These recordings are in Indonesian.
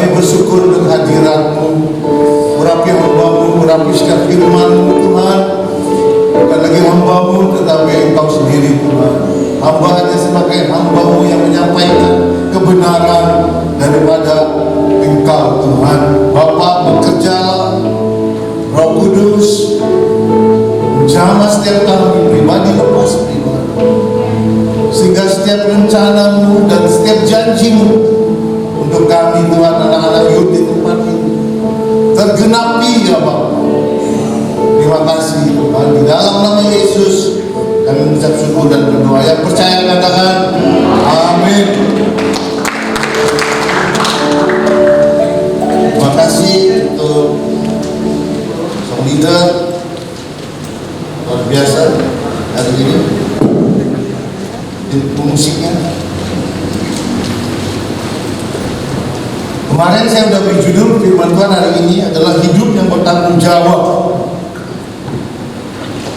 Kami bersyukur untuk hadirat-Mu, urapi hamba-Mu, urapi setiap firman-Mu Tuhan. Bukan lagi hamba-Mu tetapi Engkau sendiri Tuhan. Hamba hanya sebagai hamba-Mu yang menyampaikan kebenaran daripada Engkau Tuhan. Bapa, bekerjalah, Roh Kudus menjamah setiap kami pribadi lepas pribadi, sehingga setiap rencana-Mu dan setiap janji-Mu untuk kami Tuhan, anak-anak Yud di tempat ini tergenapi ya Bapa. Terima kasih Tuhan, di dalam nama Yesus kami mengucap syukur dan berdoa. Yang percaya katakan amin. Terima kasih untuk song leader luar biasa hari ini, musiknya. Kemarin saya sudah beri judul firman Tuhan hari ini adalah hidup yang bertanggung jawab.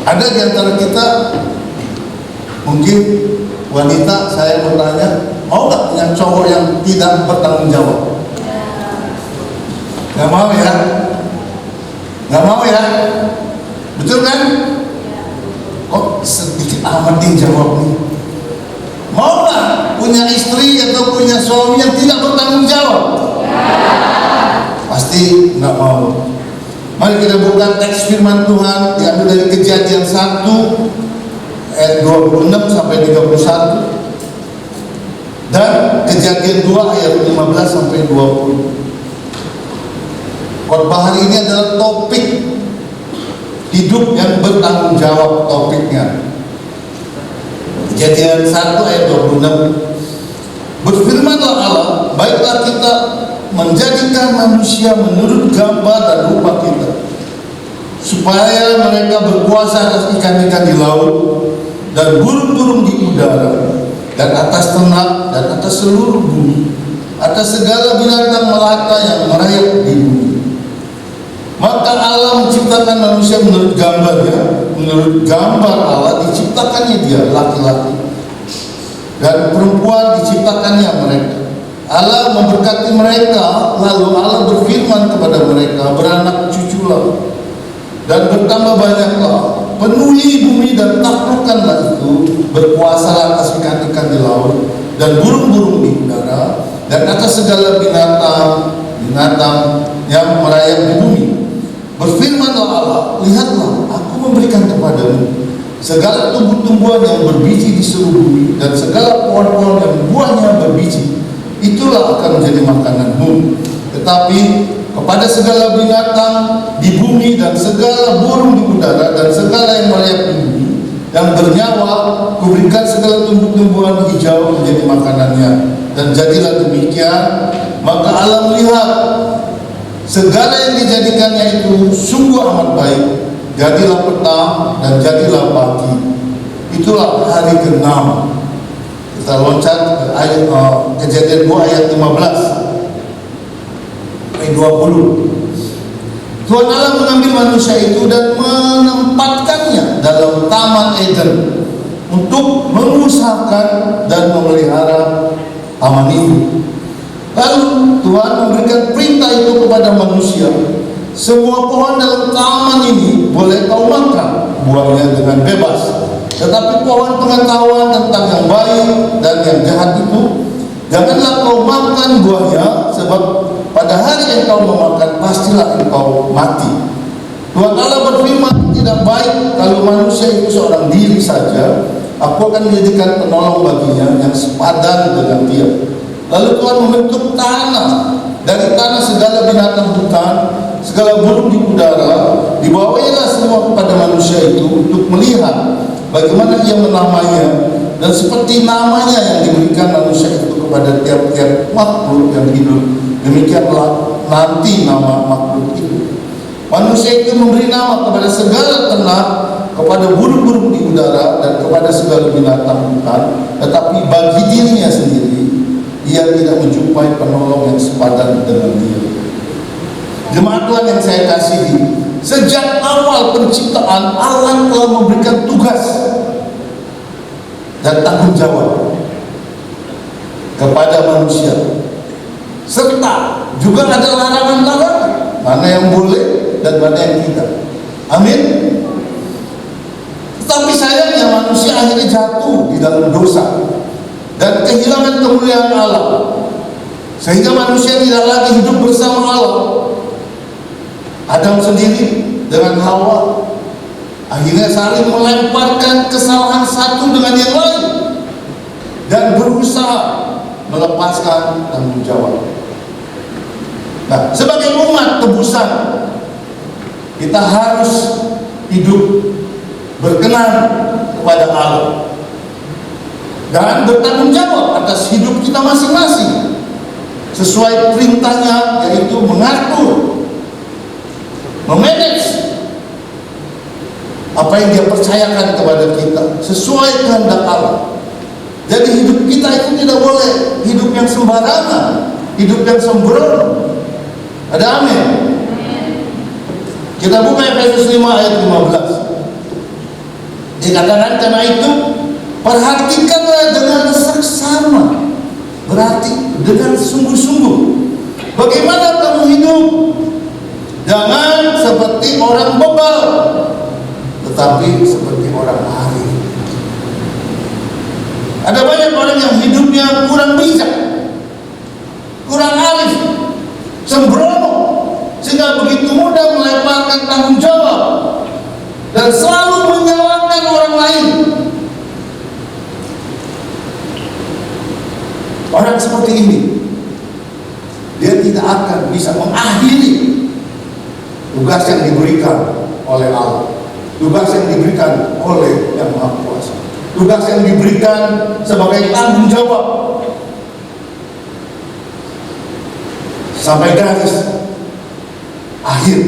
Ada di antara kita, mungkin wanita, saya bertanya, mau gak punya cowok yang tidak bertanggung jawab? Gak mau ya? Gak mau ya? Betul kan? Kok sedikit amat dijawab nih? Mau gak punya istri atau punya suami yang tidak bertanggung jawab? Pasti nggak mau. Mari kita buka teks firman Tuhan diambil dari Kejadian 1 ayat 26 sampai 31 dan Kejadian 2 ayat 15 sampai 20. Khotbah hari ini adalah topik hidup yang bertanggung jawab, topiknya. Kejadian 1 ayat 26. Berfirmanlah Allah, baiklah kita menjadikan manusia menurut gambar dan rupa kita, supaya mereka berkuasa atas ikan-ikan di laut dan burung-burung di udara dan atas ternak dan atas seluruh bumi, atas segala binatang melata yang merayap di bumi. Maka Allah menciptakan manusia menurut gambarnya, menurut gambar Allah diciptakannya dia, laki-laki, dan perempuan diciptakannya mereka. Allah memberkati mereka, lalu Allah berfirman kepada mereka, beranak cuculah dan bertambah banyaklah, penuhi bumi dan taklukkanlah itu, berkuasalah atas ikan-ikan di laut dan burung-burung di udara dan atas segala binatang yang merayap di bumi. Berfirmanlah Allah, lihatlah, aku memberikan kepadamu segala tumbuh-tumbuhan yang berbiji di seluruh bumi dan segala pohon-pohon yang buahnya berbiji, itulah akan menjadi makananmu. Tetapi kepada segala binatang di bumi dan segala burung di udara dan segala yang merayap di bumi yang bernyawa, kuberikan segala tumbuh-tumbuhan hijau menjadi makanannya. Dan jadilah demikian. Maka Allah melihat segala yang dijadikannya itu sungguh amat baik. Jadilah petang dan jadilah pagi. Itulah hari ke-6. Kita loncat ke ayat Kejadian 2 ayat 15 ayat 20. Tuhan Allah mengambil manusia itu dan menempatkannya dalam Taman Eden untuk mengusahakan dan memelihara taman itu. Lalu Tuhan memberikan perintah itu kepada manusia, semua pohon dalam taman ini boleh kau makan buahnya dengan bebas, tetapi pohon pengetahuan tentang yang baik dan yang jahat itu janganlah kau makan buahnya, sebab pada hari engkau memakan pastilah engkau mati. Tuhan Allah berfirman, tidak baik kalau manusia itu seorang diri saja, aku akan menjadikan penolong baginya yang sepadan dengan dia. Lalu Tuhan membentuk tanah, dari tanah segala binatang hutan, segala burung di udara, dibawailah semua kepada manusia itu untuk melihat bagaimana ia menamainya, dan seperti namanya yang diberikan manusia itu kepada tiap-tiap makhluk yang hidup, demikianlah nanti nama makhluk itu. Manusia itu memberi nama kepada segala ternak, kepada burung-burung di udara, dan kepada segala binatang hutan, tetapi bagi dirinya sendiri ia tidak menjumpai penolong yang sepadan dengan dia. Jemaat Tuhan yang saya kasihi, sejak awal penciptaan Allah telah memberikan tugas dan tanggung jawab kepada manusia, serta juga ada larangan-larangan, mana yang boleh dan mana yang tidak. Amin. Tapi sayangnya manusia akhirnya jatuh di dalam dosa dan kehilangan kemuliaan Allah, sehingga manusia tidak lagi hidup bersama Allah. Adam sendiri dengan Hawa akhirnya saling melemparkan kesalahan satu dengan yang lain dan berusaha melepaskan tanggung jawab. Nah, sebagai umat tebusan, kita harus hidup berkenan kepada Allah dan bertanggung jawab atas hidup kita masing-masing sesuai perintahnya, yaitu mengatur, memanage apa yang Dia percayakan kepada kita sesuai kehendak Allah. Jadi hidup kita itu tidak boleh hidup yang sembarangan, hidup yang sembrono. Ada amin? Kita buka Efesus 5 ayat 15. Dikatakan, karena itu perhatikanlah dengan seksama, berarti dengan sungguh-sungguh, bagaimana kamu hidup. Jangan seperti orang bebal, tetapi seperti orang arif. Ada banyak orang yang hidupnya kurang bijak, kurang arif, sembrono, sehingga begitu mudah melemparkan tanggung jawab dan selalu menyalahkan orang lain. Orang seperti ini, dia tidak akan bisa mengakhiri tugas yang diberikan oleh Allah, tugas yang diberikan oleh Yang Maha Kuasa, tugas yang diberikan sebagai tanggung jawab sampai garis akhir.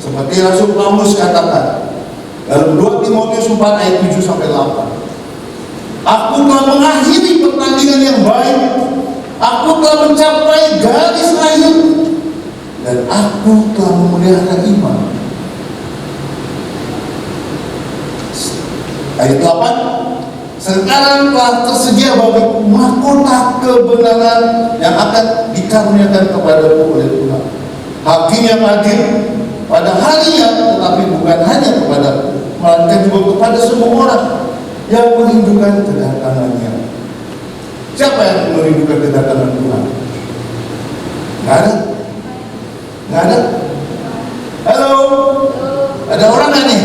Seperti Rasul Paulus katakan dalam 2 Timotius 4 ayat 7 sampai 8. Aku telah mengakhiri pertandingan yang baik, aku telah mencapai garis akhir, dan aku telah memelihara iman. Ayat 8, sekarang telah tersedia bagiku mahkota kebenaran yang akan dikaruniakan kepadaku oleh Tuhan, Hakim yang adil pada harinya, tetapi bukan hanya kepadaku, melainkan juga kepada semua orang yang merindukan kedatangannya. Siapa yang merindukan kedatangan Tuhan? Nggak ada? Nggak ada? Halo? Ada orang nggak nih?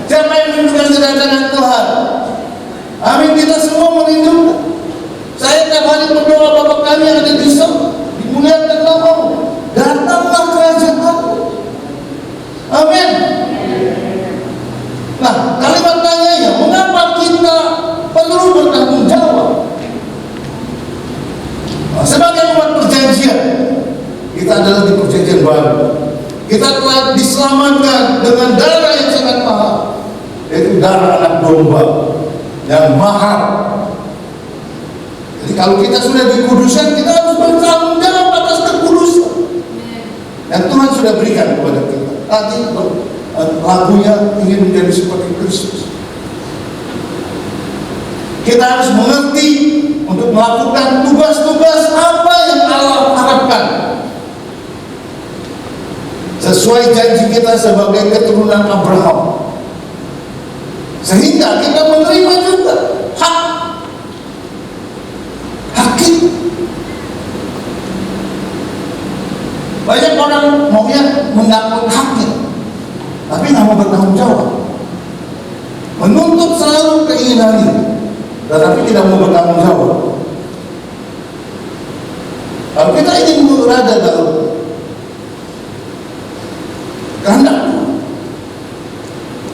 Siapa yang merindukan kedatangan Tuhan? Amin, kita semua merindukan. Saya tiap hari berdoa, Bapa kami yang ada di surga, dimuliakan namamu, datanglah kerajaan-Mu. Amin. Nah, kalimat tanyanya, mengapa kita perlu bertanggung jawab? Nah, sebagai umat perjanjian, kita adalah di perjanjian baru. Kita telah diselamatkan dengan darah yang sangat mahal, yaitu darah anak domba yang mahal. Jadi kalau kita sudah dikuduskan, kita harus bertanggung jawab atas kekudusan yang Tuhan sudah berikan kepada kita. Tadi lagunya ingin menjadi seperti Kristus. Kita harus mengerti untuk melakukan tugas-tugas apa yang Allah harapkan sesuai janji kita sebagai keturunan Abraham, sehingga kita menerima juga hak hakim. Banyak orang maunya mendapat haknya, tapi nggak mau bertanggung jawab, menuntut selalu keinginannya, tetapi tidak mau bertanggung jawab. Kalau kita ingin berada dalam kehendak Tuhan,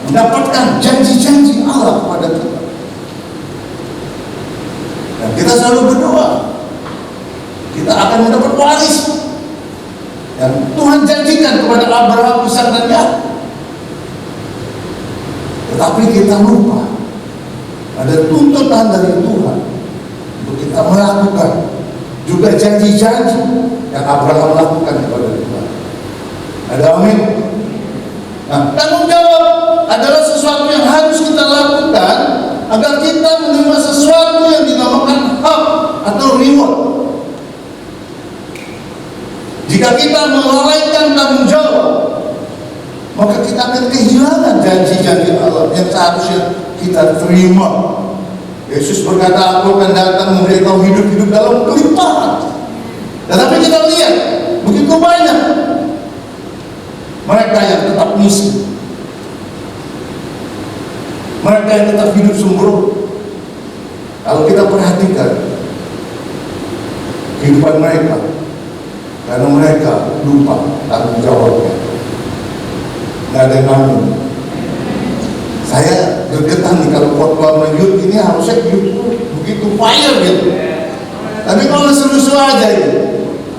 mendapatkan janji-janji Allah kepada kita, dan kita selalu berdoa, kita akan mendapat waris yang Tuhan janjikan kepada Abraham, Ishak dan Yakub. Tetapi kita lupa ada tuntutan dari Tuhan untuk kita melakukan juga janji-janji yang Abraham lakukan kepada Tuhan. Ada amin? Nah, tanggung jawab adalah sesuatu yang harus kita lakukan agar kita menerima sesuatu yang dinamakan hak atau reward. Jika kita melalaikan tanggung jawab, maka kita akan kehilangan janji-janji Allah yang seharusnya kita terima. Yesus berkata, aku akan datang memberi kau hidup-hidup dalam kelimpahan. Tetapi kita lihat, begitu banyak mereka yang tetap miskin, mereka yang tetap hidup sembrono. Kalau kita perhatikan kehidupan mereka, karena mereka lupa tanggung jawabnya. Nggak ada yang nanggung. Saya gergetan nih kalau khotbah menjut ini harusnya begitu fire gitu. Tapi kalau seru-seru aja itu,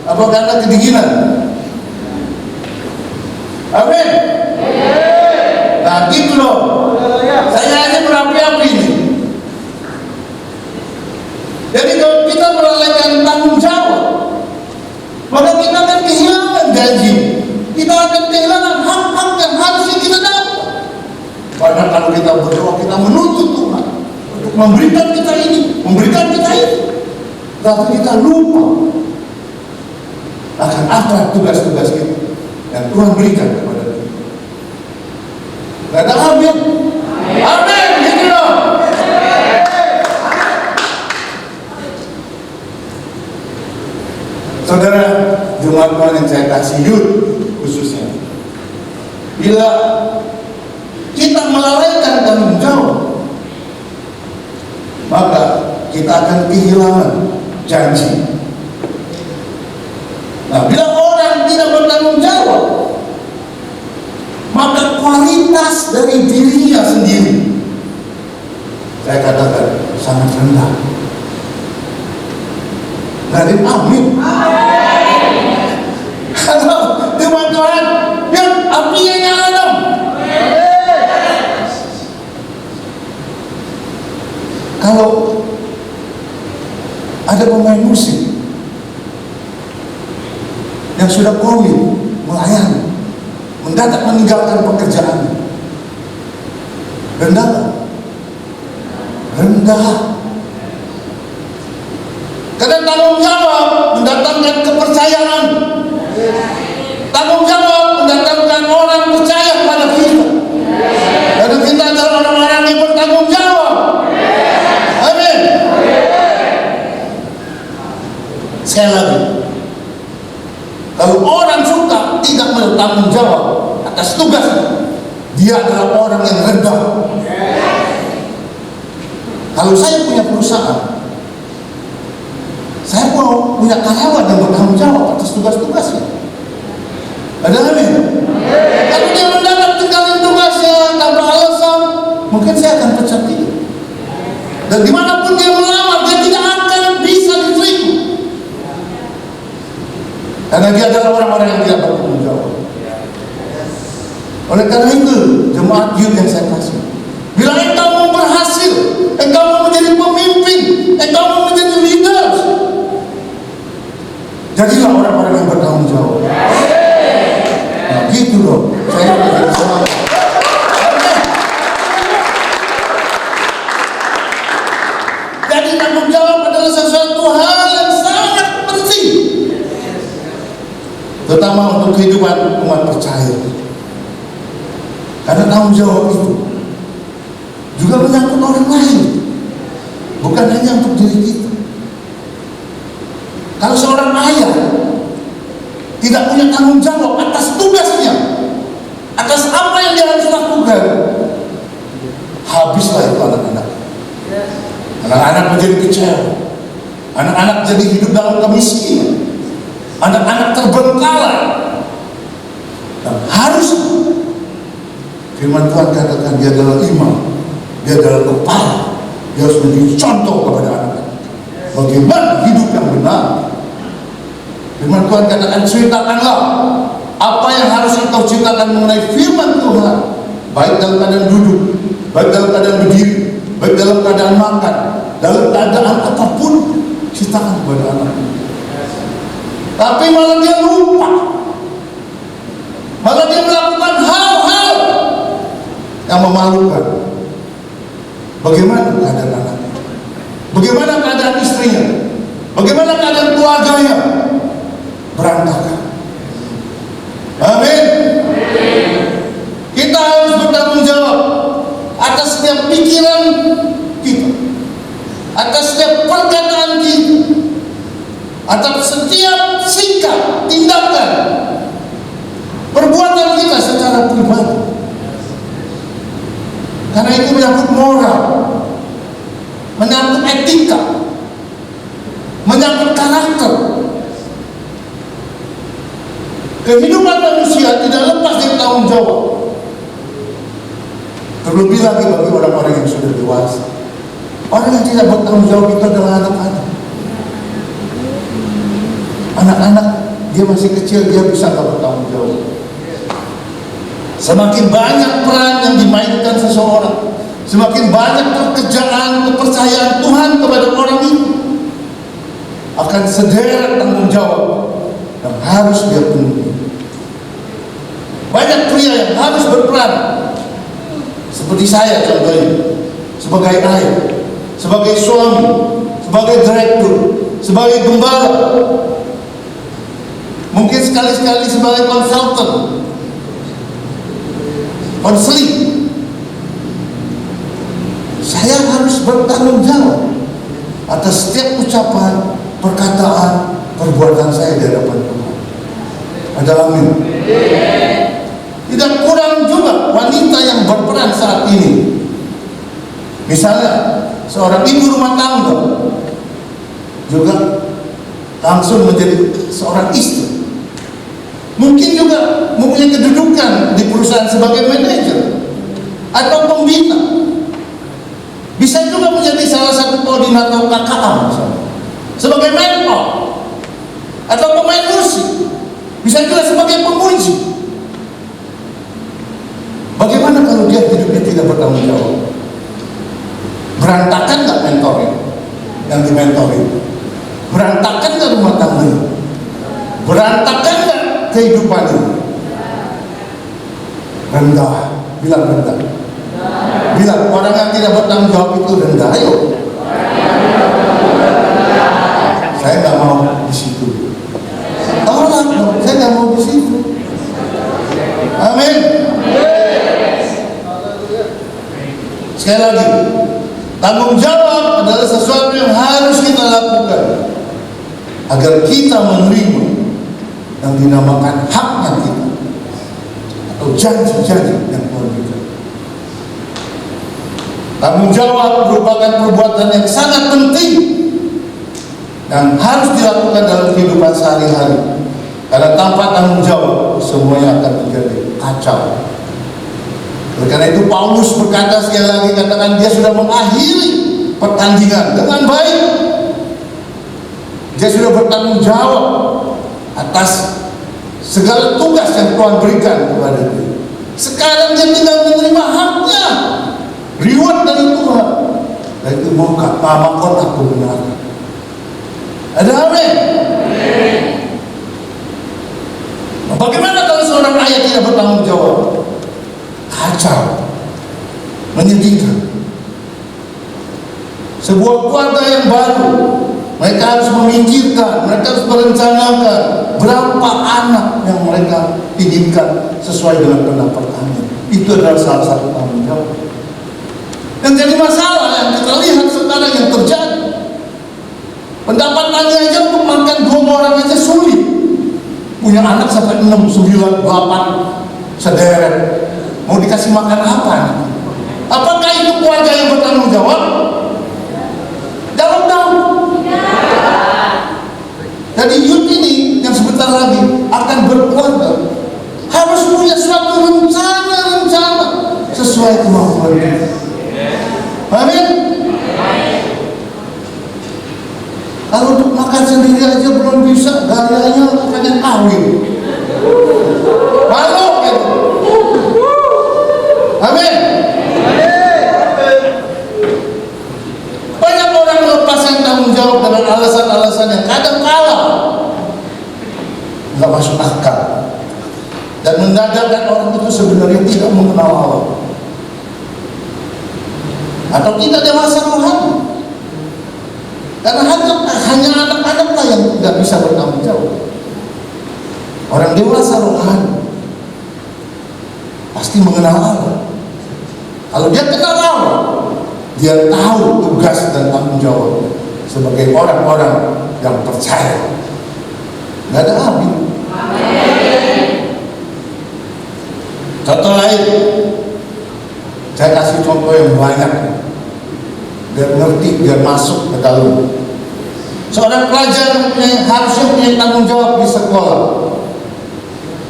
apa karena kedinginan? Amin. Nah gitu loh. Saya aja berapi-api ini. Jadi kalau kita melalaikan tanggung jawab, maka kita akan kehilangan janji. Kita akan kehilangan hak-hak yang harusnya kita dapat. Karena kalau kita berdoa, kita menuntut Tuhan untuk memberikan kita ini, memberikan kita itu, tapi kita lupa akan apa tugas-tugas kita yang Tuhan berikan kepada kita. Kata amin. Amin. Gitu loh. Saudara jemaat Tuhan yang saya kasih, youth khususnya, bila kita melalaikan tanggung jawab, maka kita akan kehilangan janji. Nah, bila orang tidak bertanggung jawab, maka kualitas dari dirinya sendiri, saya katakan, sangat rendah. Dari amin. Kalau firman Tuhan, yang apinya nyala dong. Kalau ada pemain musik yang sudah kawin, melayani, mendadak meninggalkan pekerjaan, rendah, rendah. Karena tanggung jawab mendatangkan kepercayaan, tanggung jawab mendatangkan orang percaya kepada kita. Karena kita adalah orang-orang yang bertanggung jawab. Amin. Sekali lagi, kalau orang suka tidak bertanggung jawab atas tugasnya, dia adalah orang yang rendah. Kalau saya punya perusahaan, saya mau punya karyawan yang bertanggung jawab atas tugas-tugasnya. Ada amin. Kalau dia mendapat tinggalin tugasnya tanpa alasan, mungkin saya akan pecat dia. Dan dimanapun dia melamar, dia tidak akan bisa diterima. Karena dia adalah orang-orang yang tidak bertanggung jawab. Oleh karena itu, jemaat youth yang saya kasih, bila engkau mau berhasil, engkau mau menjadi pemimpin, engkau mau menjadi leader, jadilah orang-orang yang bertanggung jawab. Nah gitu loh, saya menjadi semangat. Jadi tanggung jawab adalah sesuatu hal yang sangat penting, terutama untuk kehidupan umat percaya. Karena tanggung jawab itu juga menyangkut orang lain, bukan hanya untuk diri kita. Kalau seorang ayah tidak punya tanggung jawab atas tugasnya, atas apa yang dia harus lakukan, habislah itu anak-anak. Anak-anak menjadi kecewa, anak-anak jadi hidup dalam kemiskinan, anak-anak terbengkalai. Dan harus firman Tuhan katakan, dia adalah imam, dia adalah kepala, dia harus menjadi contoh kepada anak-anak bagaimana hidup yang benar. Firman Tuhan katakan, ceritakanlah apa yang harus engkau ceritakan mengenai firman Tuhan, baik dalam keadaan duduk, baik dalam keadaan berdiri, baik dalam keadaan makan, dalam keadaan apapun, ceritakan kepada anak. Tapi malah dia lupa, malah dia melakukan hal-hal yang memalukan. Bagaimana keadaan anaknya? Bagaimana keadaan istrinya? Bagaimana keadaan keluarganya? Berantakan. Kehidupan manusia tidak lepas dari tanggung jawab. Terlebih lagi bagi orang-orang yang sudah dewasa. Orang yang tidak bertanggung jawab itu adalah anak-anak. Anak-anak, dia masih kecil, dia bisa nggak bertanggung jawab. Semakin banyak peran yang dimainkan seseorang, semakin banyak pekerjaan, kepercayaan Tuhan kepada orang itu, akan sederet tanggung jawab yang harus dia penuhi. Banyak pria yang harus berperan, seperti saya contohnya, sebagai ayah, sebagai suami, sebagai direktur, sebagai gembala, mungkin sekali-sekali sebagai konsultan, konseling. Saya harus bertanggung jawab atas setiap ucapan, perkataan, perbuatan saya di hadapan Tuhan. Ada amin. Tidak kurang juga wanita yang berperan saat ini. Misalnya seorang ibu rumah tangga juga langsung menjadi seorang istri. Mungkin juga mempunyai kedudukan di perusahaan sebagai manajer atau pembina. Bisa juga menjadi salah satu koordinator KKA misalnya, sebagai mentor atau pemain musik. Bisa juga sebagai penguji. Bagaimana kalau dia hidupnya tidak bertanggung jawab? Berantakan nggak mentoring yang dimentoring? Berantakan nggak rumah tangga? Berantakan nggak kehidupan ini? Rendah, bilang rendah. Bilang orang yang tidak bertanggung jawab itu rendah. Ayo. Saya nggak mau di situ. Tolak, saya nggak mau di situ. Amin. Sekali lagi, tanggung jawab adalah sesuatu yang harus kita lakukan agar kita menerima yang dinamakan haknya kita atau janji-janji yang Tuhan berikan. Tanggung jawab merupakan perbuatan yang sangat penting dan harus dilakukan dalam kehidupan sehari-hari. Karena tanpa tanggung jawab semuanya akan menjadi kacau. Oleh karena itu Paulus berkata sekali lagi, katakan dia sudah mengakhiri pertandingan dengan baik. Dia sudah bertanggung jawab atas segala tugas yang Tuhan berikan kepada dia. Sekarang dia tinggal menerima haknya, reward dari Tuhan. Dan itu muka pamakon aku benar. Ada amin. Bagaimana kalau seorang ayah tidak bertanggung jawab? Kacau, menyedihkan. Sebuah keluarga yang baru, mereka harus memikirkan, mereka harus merencanakan berapa anak yang mereka inginkan sesuai dengan pendapatan. Itu adalah salah satu tanggung jawab. Dan jadi masalah yang kita lihat sekarang yang terjadi, pendapatannya aja untuk makan 2 orang aja sulit. Punya anak sampai 6, 9, 8 sederet. Mau dikasih makan apa? Apakah itu keluarga yang bertanggung jawab? Jawab dong. Jadi youth ini yang sebentar lagi akan berkeluarga harus punya suatu rencana sesuai kemampuan kita. Amin. Kalau untuk makan sendiri aja belum bisa, gayanya pengen kawin. Malu gitu. Amin. Banyak orang melepaskan tanggung jawab dengan alasan-alasan yang kadang kala nggak masuk akal dan mendadakkan orang itu sebenarnya tidak mengenal Allah atau tidak dewasa rohani. Karena hanya anak-anaklah yang tidak bisa bertanggung jawab. Orang dewasa rohani pasti mengenal Allah. Kalau dia kenal Allah, dia tahu tugas dan tanggung jawab sebagai orang-orang yang percaya. Nggak ada habis. Contoh lain, saya kasih contoh yang banyak biar ngerti, biar masuk ke dalam. Seorang pelajar harusnya punya tanggung jawab di sekolah.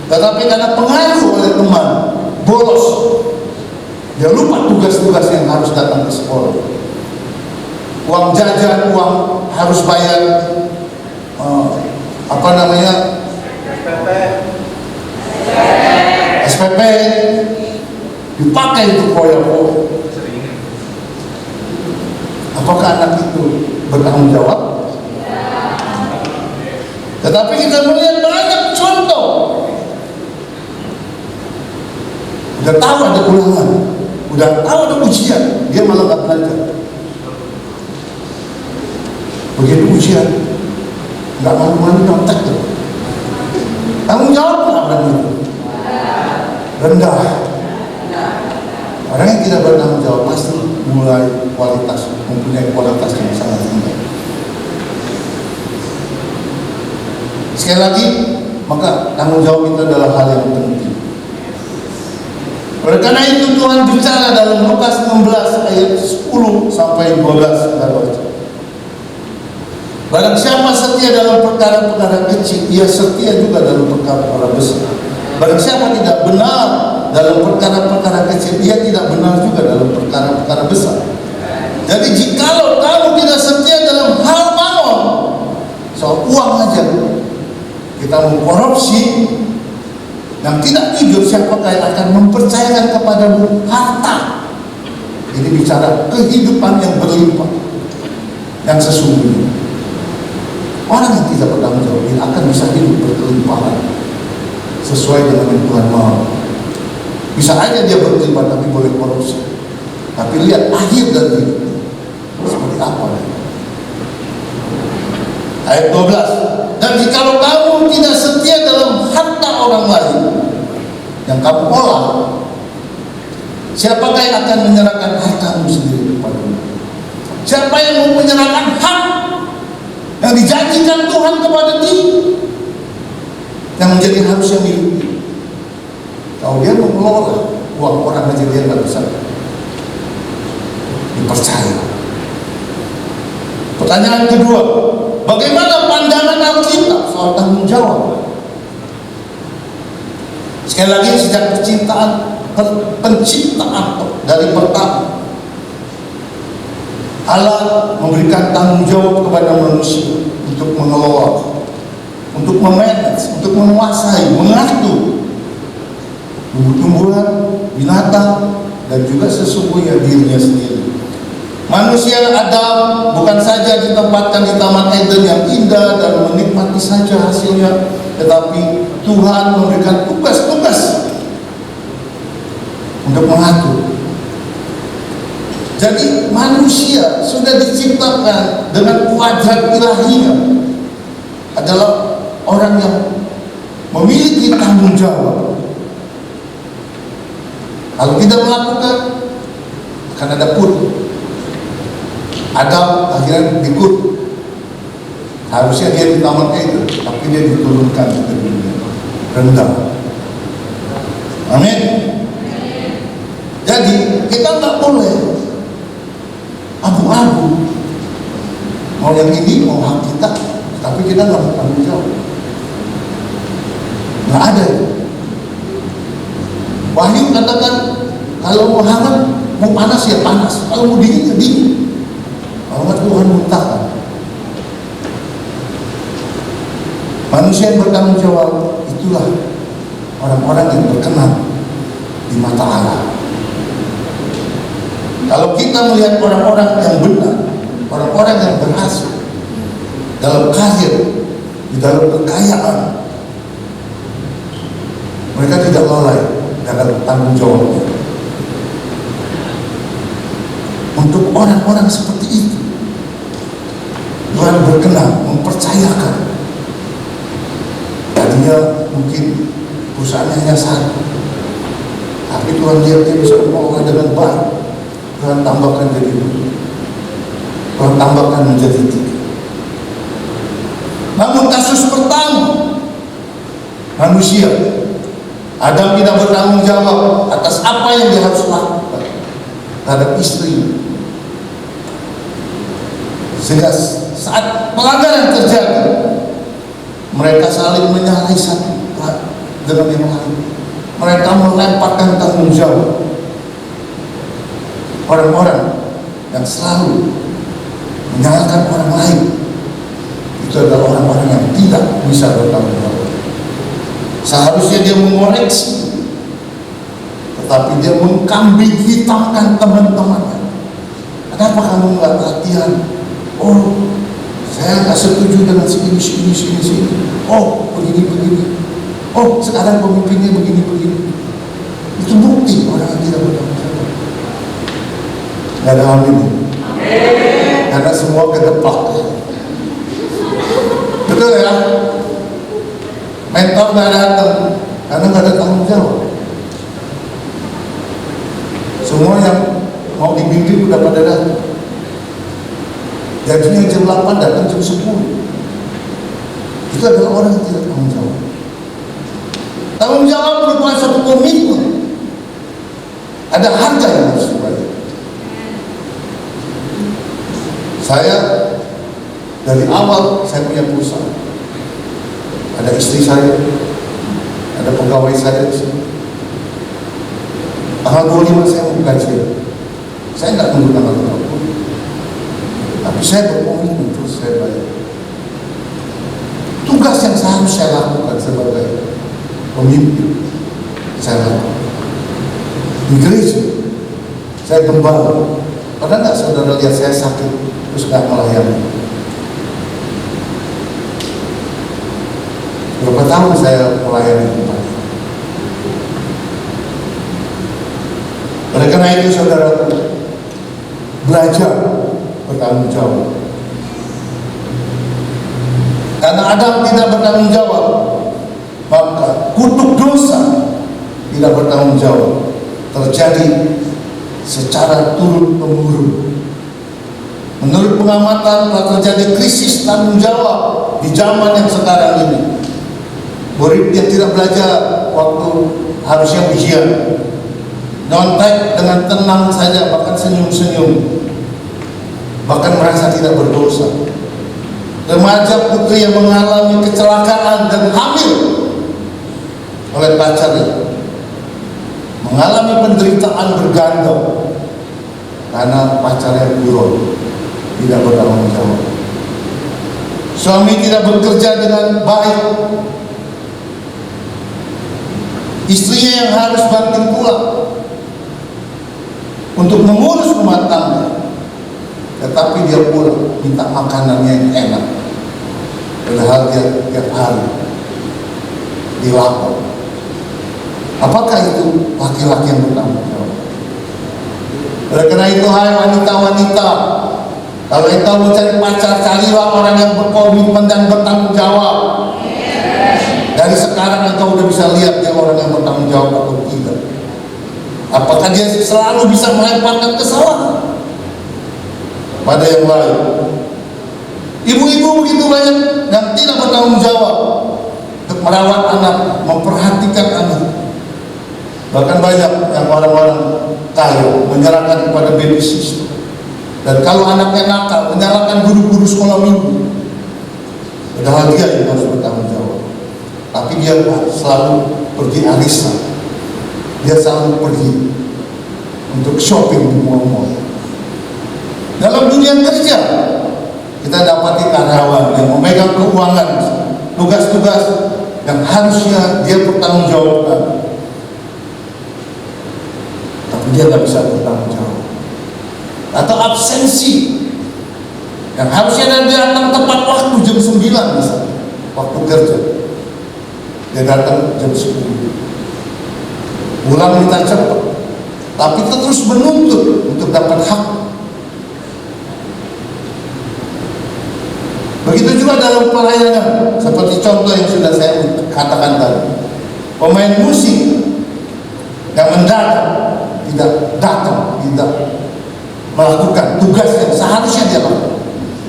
Tetapi karena pengaruh oleh teman, bolos, dia lupa tugas-tugas yang harus datang ke sekolah. Uang jajan, uang harus bayar SPP dipakai untuk koyak-koyak. Apakah anak itu bertanggung jawab? Tetapi kita melihat banyak contoh. Udah tahu ada ulangan, udah tahu ada ujian, dia malah gak belajar. Begitu ujian, gak malu-malu nyontek tuh. Tanggung jawab nggak orang itu? Rendah. Orang yang tidak bertanggung jawab pasti mempunyai kualitas yang sangat rendah. Sekali lagi, maka tanggung jawab itu adalah hal yang penting. Oleh karena itu Tuhan bicara dalam Lukas 16 ayat 10 sampai 12 kita baca. Barang siapa setia dalam perkara-perkara kecil, ia setia juga dalam perkara-perkara besar. Barang siapa tidak benar dalam perkara-perkara kecil, ia tidak benar juga dalam perkara-perkara besar. Jadi jikalau kamu tidak setia dalam hal mamon, soal uang aja, kita mengkorupsi yang tidak jujur, siapakah yang akan mempercayakan kepadamu harta? Ini bicara kehidupan yang berlimpah, yang sesungguhnya. Orang yang tidak bertanggung jawab ini akan bisa hidup berkelimpahan sesuai dengan yang Tuhan mau. Bisa aja dia berkelimpahan tapi boleh korupsi. Tapi lihat akhir dari hidupnya seperti apa. Ayat 12. Dan jikalau kamu tidak setia dalam harta orang lain yang kamu olah, siapakah yang akan menyerahkan hartamu sendiri kepadamu? Siapa yang mau menyerahkan hak yang dijanjikan Tuhan kepada dia, yang menjadi harusnya milik? Kalau dia mengelola uang orang aja, dia nggak bisa dipercaya. Pertanyaan kedua, bagaimana pandangan Alkitab soal tanggung jawab? Sekali lagi, sejak penciptaan dari pertama, Allah memberikan tanggung jawab kepada manusia untuk mengelola, untuk memanage, untuk menguasai, mengatur tumbuh-tumbuhan, binatang, dan juga sesungguhnya dirinya sendiri. Manusia Adam bukan saja ditempatkan di Taman Eden yang indah dan menikmati saja hasilnya, tetapi Tuhan memberikan tugas-tugas untuk mengatur. Jadi manusia sudah diciptakan dengan kuadrat ilahinya adalah orang yang memiliki tanggung jawab. Kalau tidak melakukan, akan ada kutuk. Adam akhirnya dikutuk. Harusnya dia di Taman Eden, tapi dia diturunkan ke dunia rendah. Amin. Jadi kita nggak boleh abu-abu, mau yang ini mau hak kita, tapi kita nggak bertanggung jawab. Nggak ada. Wahyu katakan kalau mau hangat, mau panas ya panas, kalau mau dingin ya dingin. Kalau nggak Tuhan muntahkan. Manusia yang bertanggung jawab itulah orang-orang yang berkenan di mata Allah. Kalau kita melihat orang-orang yang benar, orang-orang yang berhasil dalam karir, di dalam kekayaan, mereka tidak lalai dalam tanggung jawabnya. Untuk orang-orang seperti itu, Tuhan berkenan mempercayakan. Tadinya mungkin perusahaannya hanya satu, tapi Tuhan lihat dia bisa mengelola dengan baik. Tuhan tambahkan jadi dua, Tuhan tambahkan menjadi tiga. Namun kasus pertama, manusia Adam tidak bertanggung jawab atas apa yang dia harus lakukan terhadap istri. Sehingga saat pelanggaran terjadi, mereka saling menyalahi satu dengan yang lain. Mereka melemparkan tanggung jawab. Orang-orang yang selalu menyalahkan orang lain itu adalah orang-orang yang tidak bisa bertanggung jawab. Seharusnya dia mengoreksi, tetapi dia mengkambing hitamkan teman-temannya. Kenapa kamu nggak latihan? Oh, saya nggak setuju dengan sini. Oh, begini. Oh, sekarang pemimpinnya begini. Itu bukti orang yang tidak bertanggung jawab. Nggak ada hal ini. Karena semua kedepak. Betul ya? Mentor nggak datang karena nggak ada tanggung jawab. Semua yang mau dibimbing udah pada datang. Gajinya jam 8 datang jam 10. Itu adalah orang yang tidak tanggung jawab. Tanggung jawab merupakan suatu komitmen. Ada harga yang harus dibayar. Saya dari awal saya punya perusahaan. Ada istri saya, ada pegawai saya di sini. Tanggal 25 saya mau gajian. Saya tidak tunggu tanggal 30. Tapi saya berkomitmen terus saya bayar. Tugas yang seharusnya saya lakukan sebagai pemimpin, saya lakukan. Di gereja, saya gembala. Pernah nggak saudara lihat saya sakit terus nggak melayani? Berapa tahun saya melayani tempat? Oleh karena itu saudara, belajar bertanggung jawab. Karena Adam tidak bertanggung jawab, maka kutuk dosa tidak bertanggung jawab terjadi secara turun-temurun. Menurut pengamatan telah terjadi krisis tanggung jawab di zaman yang sekarang ini. Murid yang tidak belajar waktu harusnya ujian, nyontek dengan tenang saja, bahkan senyum-senyum, bahkan merasa tidak berdosa. Remaja putri yang mengalami kecelakaan dan hamil oleh pacarnya, mengalami penderitaan bergantung karena pacarnya buron, tidak bertanggung jawab. Suami tidak bekerja dengan baik, istrinya yang harus banting tulang untuk mengurus rumah tangga, tetapi dia pulang minta makanannya yang enak, padahal dia tiap hari dilapor. Apakah itu laki-laki yang bertanggung jawab? Oleh karena itu, hai wanita-wanita, kalau engkau mencari pacar, carilah orang yang berkomitmen dan bertanggung jawab. Dari sekarang engkau udah bisa lihat dia orang yang bertanggung jawab atau tidak. Apakah dia selalu bisa melemparkan kesalahan pada yang lain? Ibu-ibu begitu banyak yang tidak bertanggung jawab untuk merawat anak, memperhatikan anak. Bahkan banyak yang orang-orang kaya menyerahkan kepada baby sister. Dan kalau anaknya nakal, menyalahkan guru-guru sekolah minggu. Padahal dia yang harus bertanggung jawab. Tapi dia selalu pergi arisan. Dia selalu pergi untuk shopping di mall-mall. Dalam dunia kerja, kita dapati karyawan yang memegang keuangan, tugas-tugas yang harusnya dia bertanggung jawabkan, tapi dia nggak bisa bertanggung jawab. Atau absensi yang harusnya dia datang tepat waktu jam 9 misalnya, waktu kerja, dia datang jam 10, pulang minta cepat, tapi itu terus menuntut untuk dapat hak. Begitu juga dalam pelayanan, seperti contoh yang sudah saya katakan tadi, pemain musik yang mendadak tidak datang, tidak melakukan tugas yang seharusnya dia lakukan,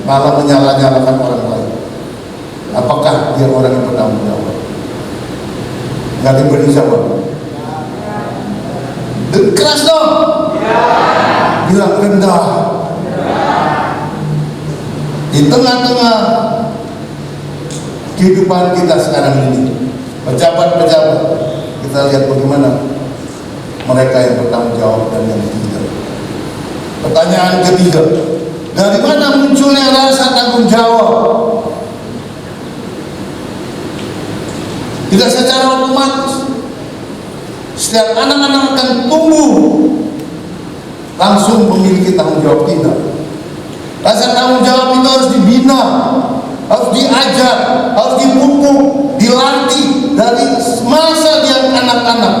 malah menyalah-nyalakan orang lain. Apakah dia orang yang bertanggung jawab? Nggak diberi jawab. Keras dong. Bilang rendah. Di tengah-tengah kehidupan kita sekarang ini, pejabat-pejabat, kita lihat bagaimana mereka yang bertanggung jawab dan yang tidak. Pertanyaan ketiga, dari mana munculnya rasa tanggung jawab? Tidak secara otomatis. Setiap anak-anak akan tumbuh langsung memiliki tanggung jawab, tidak. Rasa tanggung jawab itu harus dibina, harus diajar, harus dipupuk, dilatih dari masa dia anak-anak,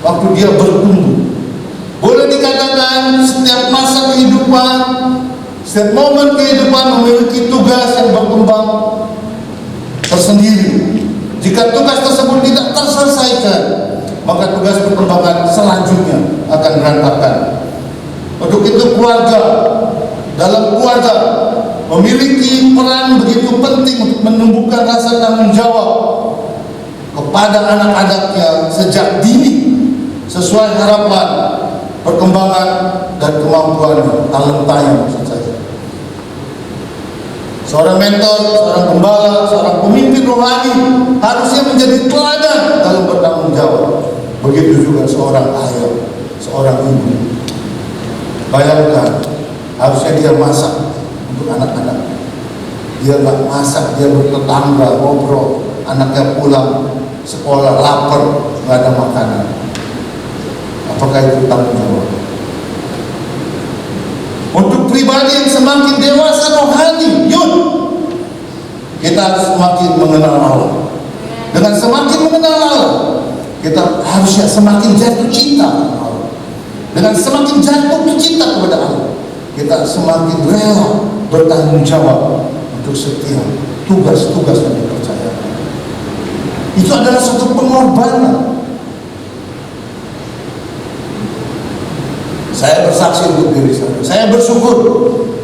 waktu dia bertumbuh. Boleh dikatakan setiap masa kehidupan, setiap momen kehidupan memiliki tugas yang berkembang tersendiri. Jika tugas tersebut tidak terselesaikan, maka tugas perkembangan selanjutnya akan berantakan. Untuk itu keluarga, dalam keluarga memiliki peran begitu penting untuk menumbuhkan rasa tanggung jawab kepada anak-anaknya sejak dini, sesuai harapan, perkembangan dan kemampuan talentanya, maksud saya. Seorang mentor, seorang gembala, seorang pemimpin rohani harusnya menjadi teladan dalam bertanggung jawab. Begitu juga seorang ayah, seorang ibu. Bayangkan, harusnya dia masak untuk anak-anak. Dia nggak masak, dia bertetangga, ngobrol, anaknya pulang sekolah lapar, nggak ada makanan. Apakah itu tanggung jawab? Untuk pribadi yang semakin dewasa rohani, kita harus semakin mengenal Allah. Dengan semakin mengenal Allah, kita harusnya semakin jatuh cinta kepada Allah. Dengan semakin jatuh cinta kepada Allah, kita semakin rela bertanggung jawab untuk setiap tugas-tugas yang dipercayakan. Itu adalah suatu pengorbanan. Saya bersaksi untuk diri saya. Saya bersyukur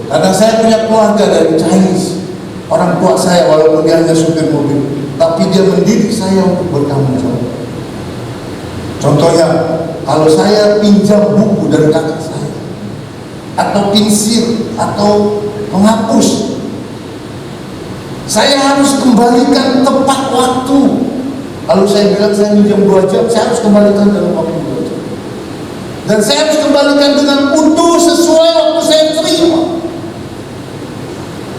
karena saya punya keluarga dari Chinese. Orang tua saya walaupun dia hanya supir mobil, tapi dia mendidik saya untuk bertanggung jawab. Contohnya, kalau saya pinjam buku dari kakak saya, atau pensil, atau menghapus, saya harus kembalikan tepat waktu. Kalau saya bilang saya pinjam 2 jam, saya harus kembalikan dalam waktu 2 jam. Dan saya harus kembalikan dengan utuh sesuai waktu saya terima.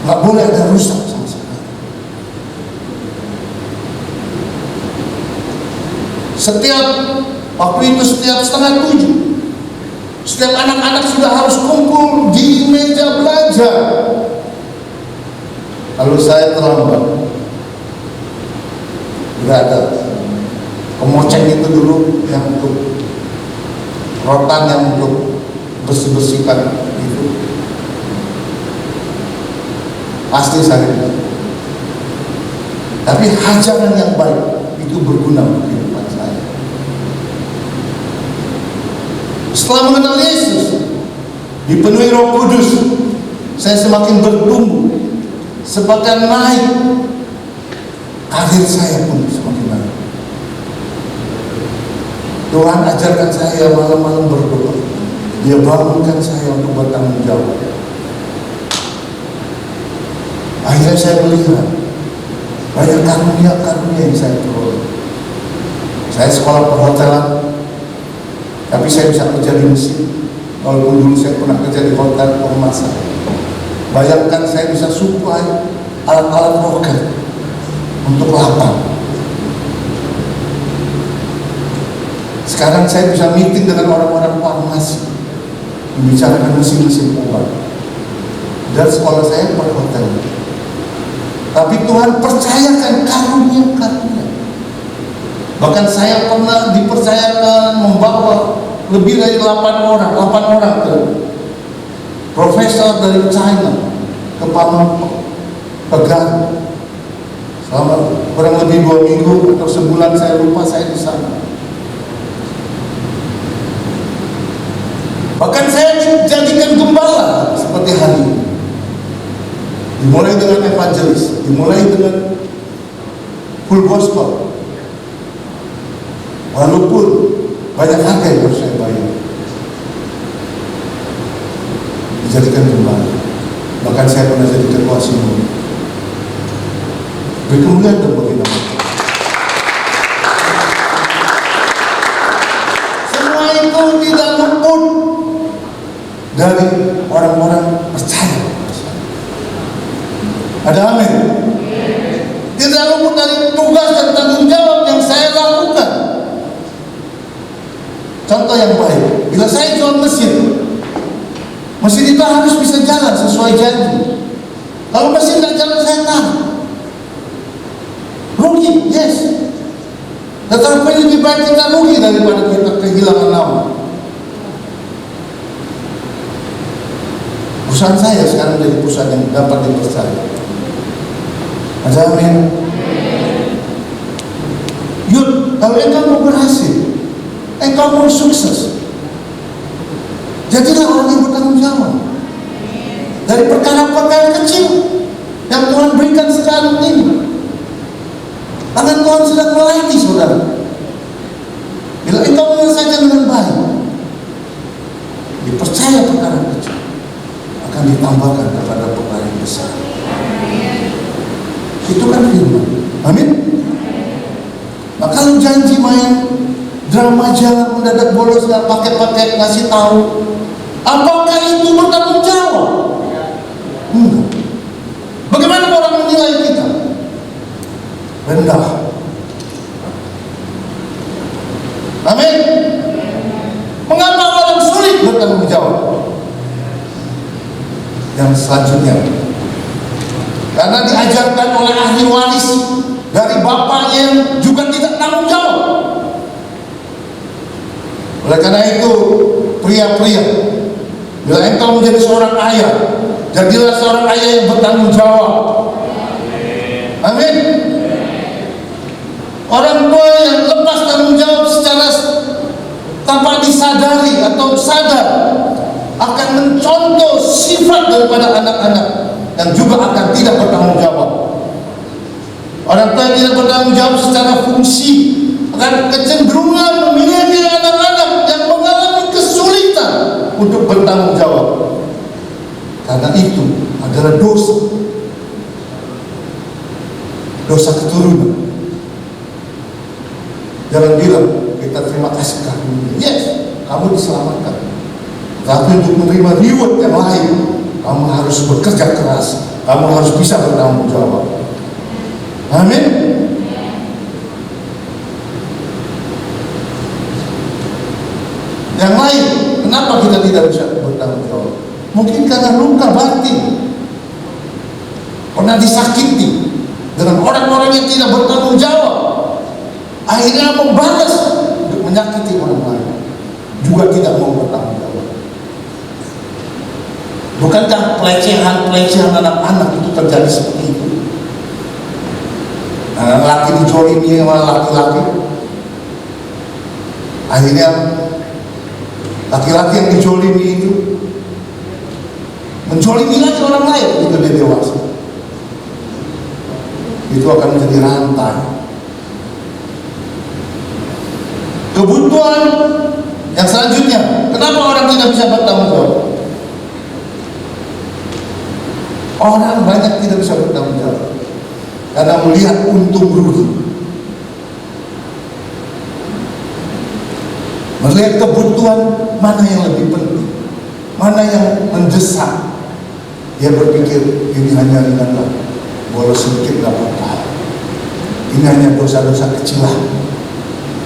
Nggak boleh ada rusak sama sekali. Setiap waktu itu, setiap 6:30, setiap anak-anak sudah harus kumpul di meja belajar. Kalau saya terlambat, nggak ada kemoceng itu dulu yang untuk rotan, yang untuk bersih-bersihkan itu, pasti saya. Tapi ajaran yang baik itu berguna untuk kehidupan saya. Setelah mengenal Yesus, dipenuhi Roh Kudus, saya semakin bertumbuh, semakin naik, karir saya pun semakin naik. Tuhan ajarkan saya malam-malam berdoa. Dia bangunkan saya untuk bertanggung jawab. Akhirnya saya melihat banyak karunia-karunia yang saya peroleh. Saya sekolah perhotelan, tapi saya bisa kerja di mesin. Walaupun dulu saya pernah kerja di hotel pengemasan. Bayangkan saya bisa suplai alat-alat roket untuk lapang. Sekarang saya bisa meeting dengan orang-orang farmasi, membicarakan mesin-mesin obat. Dan sekolah saya perhotelan. Tapi Tuhan percayakan karunia-karunia. Bahkan saya pernah dipercayakan membawa lebih dari 8 orang ke profesor dari China ke Pegara. Selama kurang lebih 2 minggu atau sebulan, saya lupa, saya di sana. Bahkan saya dijadikan gembala seperti hari ini. Dimulai dengan evangelis, dimulai dengan full gospel. Walaupun banyak harga yang harus saya bayar, dijadikan gembala. Bahkan saya pernah jadi ketua sinode. Berkemuliaan dan bagi nama. dari orang-orang percaya. Ada amin? Tidak luput dari tugas dan tanggung jawab yang saya lakukan. Contoh yang baik, bila saya jual mesin itu harus bisa jalan sesuai janji. Kalau mesin tidak jalan, saya tahu rugi, yes. Tetapi lebih baik kita rugi daripada kita kehilangan nama. Perusahaan saya sekarang jadi perusahaan yang dapat dipercaya. Ada amin? Yud, kalau engkau mau berhasil, engkau mau sukses, jadilah orang yang bertanggung jawab dari perkara-perkara kecil yang Tuhan berikan sekarang ini. Tangan Tuhan sedang melatih saudara. Bila engkau menyelesaikan dengan baik, dipercaya perkara kecil akan ditambahkan kepada perkara yang besar. Itu kan firman. Amin. Nah, kalau janji main drama jalan mendadak bolos, nggak pakai ngasih tahu, apakah itu bertanggung jawab? Enggak. Bagaimana orang menilai kita? Rendah. Amin. Mengapa orang sulit bertanggung jawab? Yang selanjutnya, karena diajarkan oleh ahli waris dari bapaknya yang juga tidak tanggung jawab. Oleh karena itu, pria-pria, bila engkau menjadi seorang ayah, jadilah seorang ayah yang bertanggung jawab. Amin. Orang tua yang lepas tanggung jawab secara tanpa disadari atau sadar akan mencontoh sifat daripada anak-anak yang juga akan tidak bertanggung jawab. Orang tua yang tidak bertanggung jawab secara fungsi akan kecenderungan memiliki anak-anak yang mengalami kesulitan untuk bertanggung jawab. Karena itu adalah dosa. Dosa keturunan. Jangan bilang kita terima kasih kamu. Yes, kamu diselamatkan. Tapi untuk menerima reward yang lain, kamu harus bekerja keras. Kamu harus bisa bertanggung jawab. Amin. Yang lain, kenapa kita tidak bisa bertanggung jawab? Mungkin karena luka batin, pernah disakiti dengan orang-orang yang tidak bertanggung jawab, akhirnya membalas untuk menyakiti orang lain, juga tidak mau bertanggung jawab. Bukankah pelecehan anak-anak itu terjadi seperti itu? Anak laki dijolimi sama laki-laki, akhirnya laki-laki yang dijolimi itu menjolimi lagi orang lain ketika dia dewasa. Itu akan menjadi rantai. Kebutuhan yang selanjutnya, kenapa orang tidak bisa bertanggung jawab? Orang banyak tidak bisa bertanggung jawab karena melihat untung rugi, melihat kebutuhan mana yang lebih penting, mana yang mendesak. Dia berpikir ini hanya ringanlah, bolos sedikit gak apa-apa, ini hanya dosa-dosa kecil lah,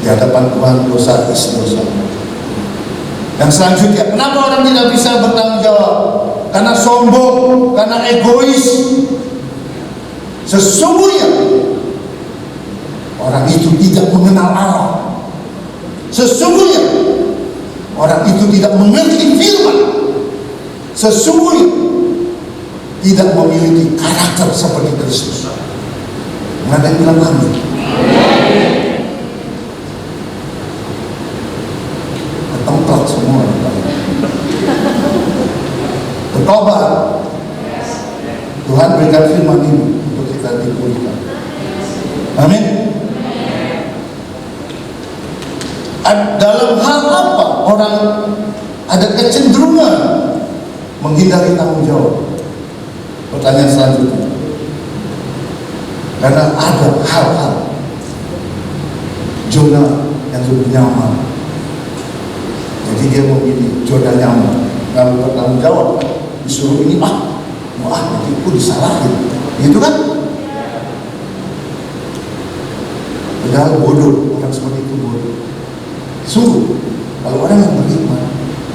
di hadapan Tuhan dosa is dosa. Yang selanjutnya, kenapa orang tidak bisa bertanggung jawab? Karena sombong, karena egois. Sesungguhnya orang itu tidak mengenal Allah. Sesungguhnya orang itu tidak mengerti firman. Sesungguhnya tidak memiliki karakter seperti Kristus. Ada yang bilang amin? Ketemplak semua. Bertobat. Tuhan berikan firman ini untuk kita dipulihkan. Amin. Dalam hal apa orang ada kecenderungan menghindari tanggung jawab? Pertanyaan selanjutnya. Karena ada hal-hal zona yang lebih nyaman, jadi dia memilih zona nyaman. lalu bertanggung jawab. Disuruh ini, nanti aku disalahin, gitu kan? Padahal bodoh, orang seperti itu bodoh. Sungguh, kalau orang yang beriman,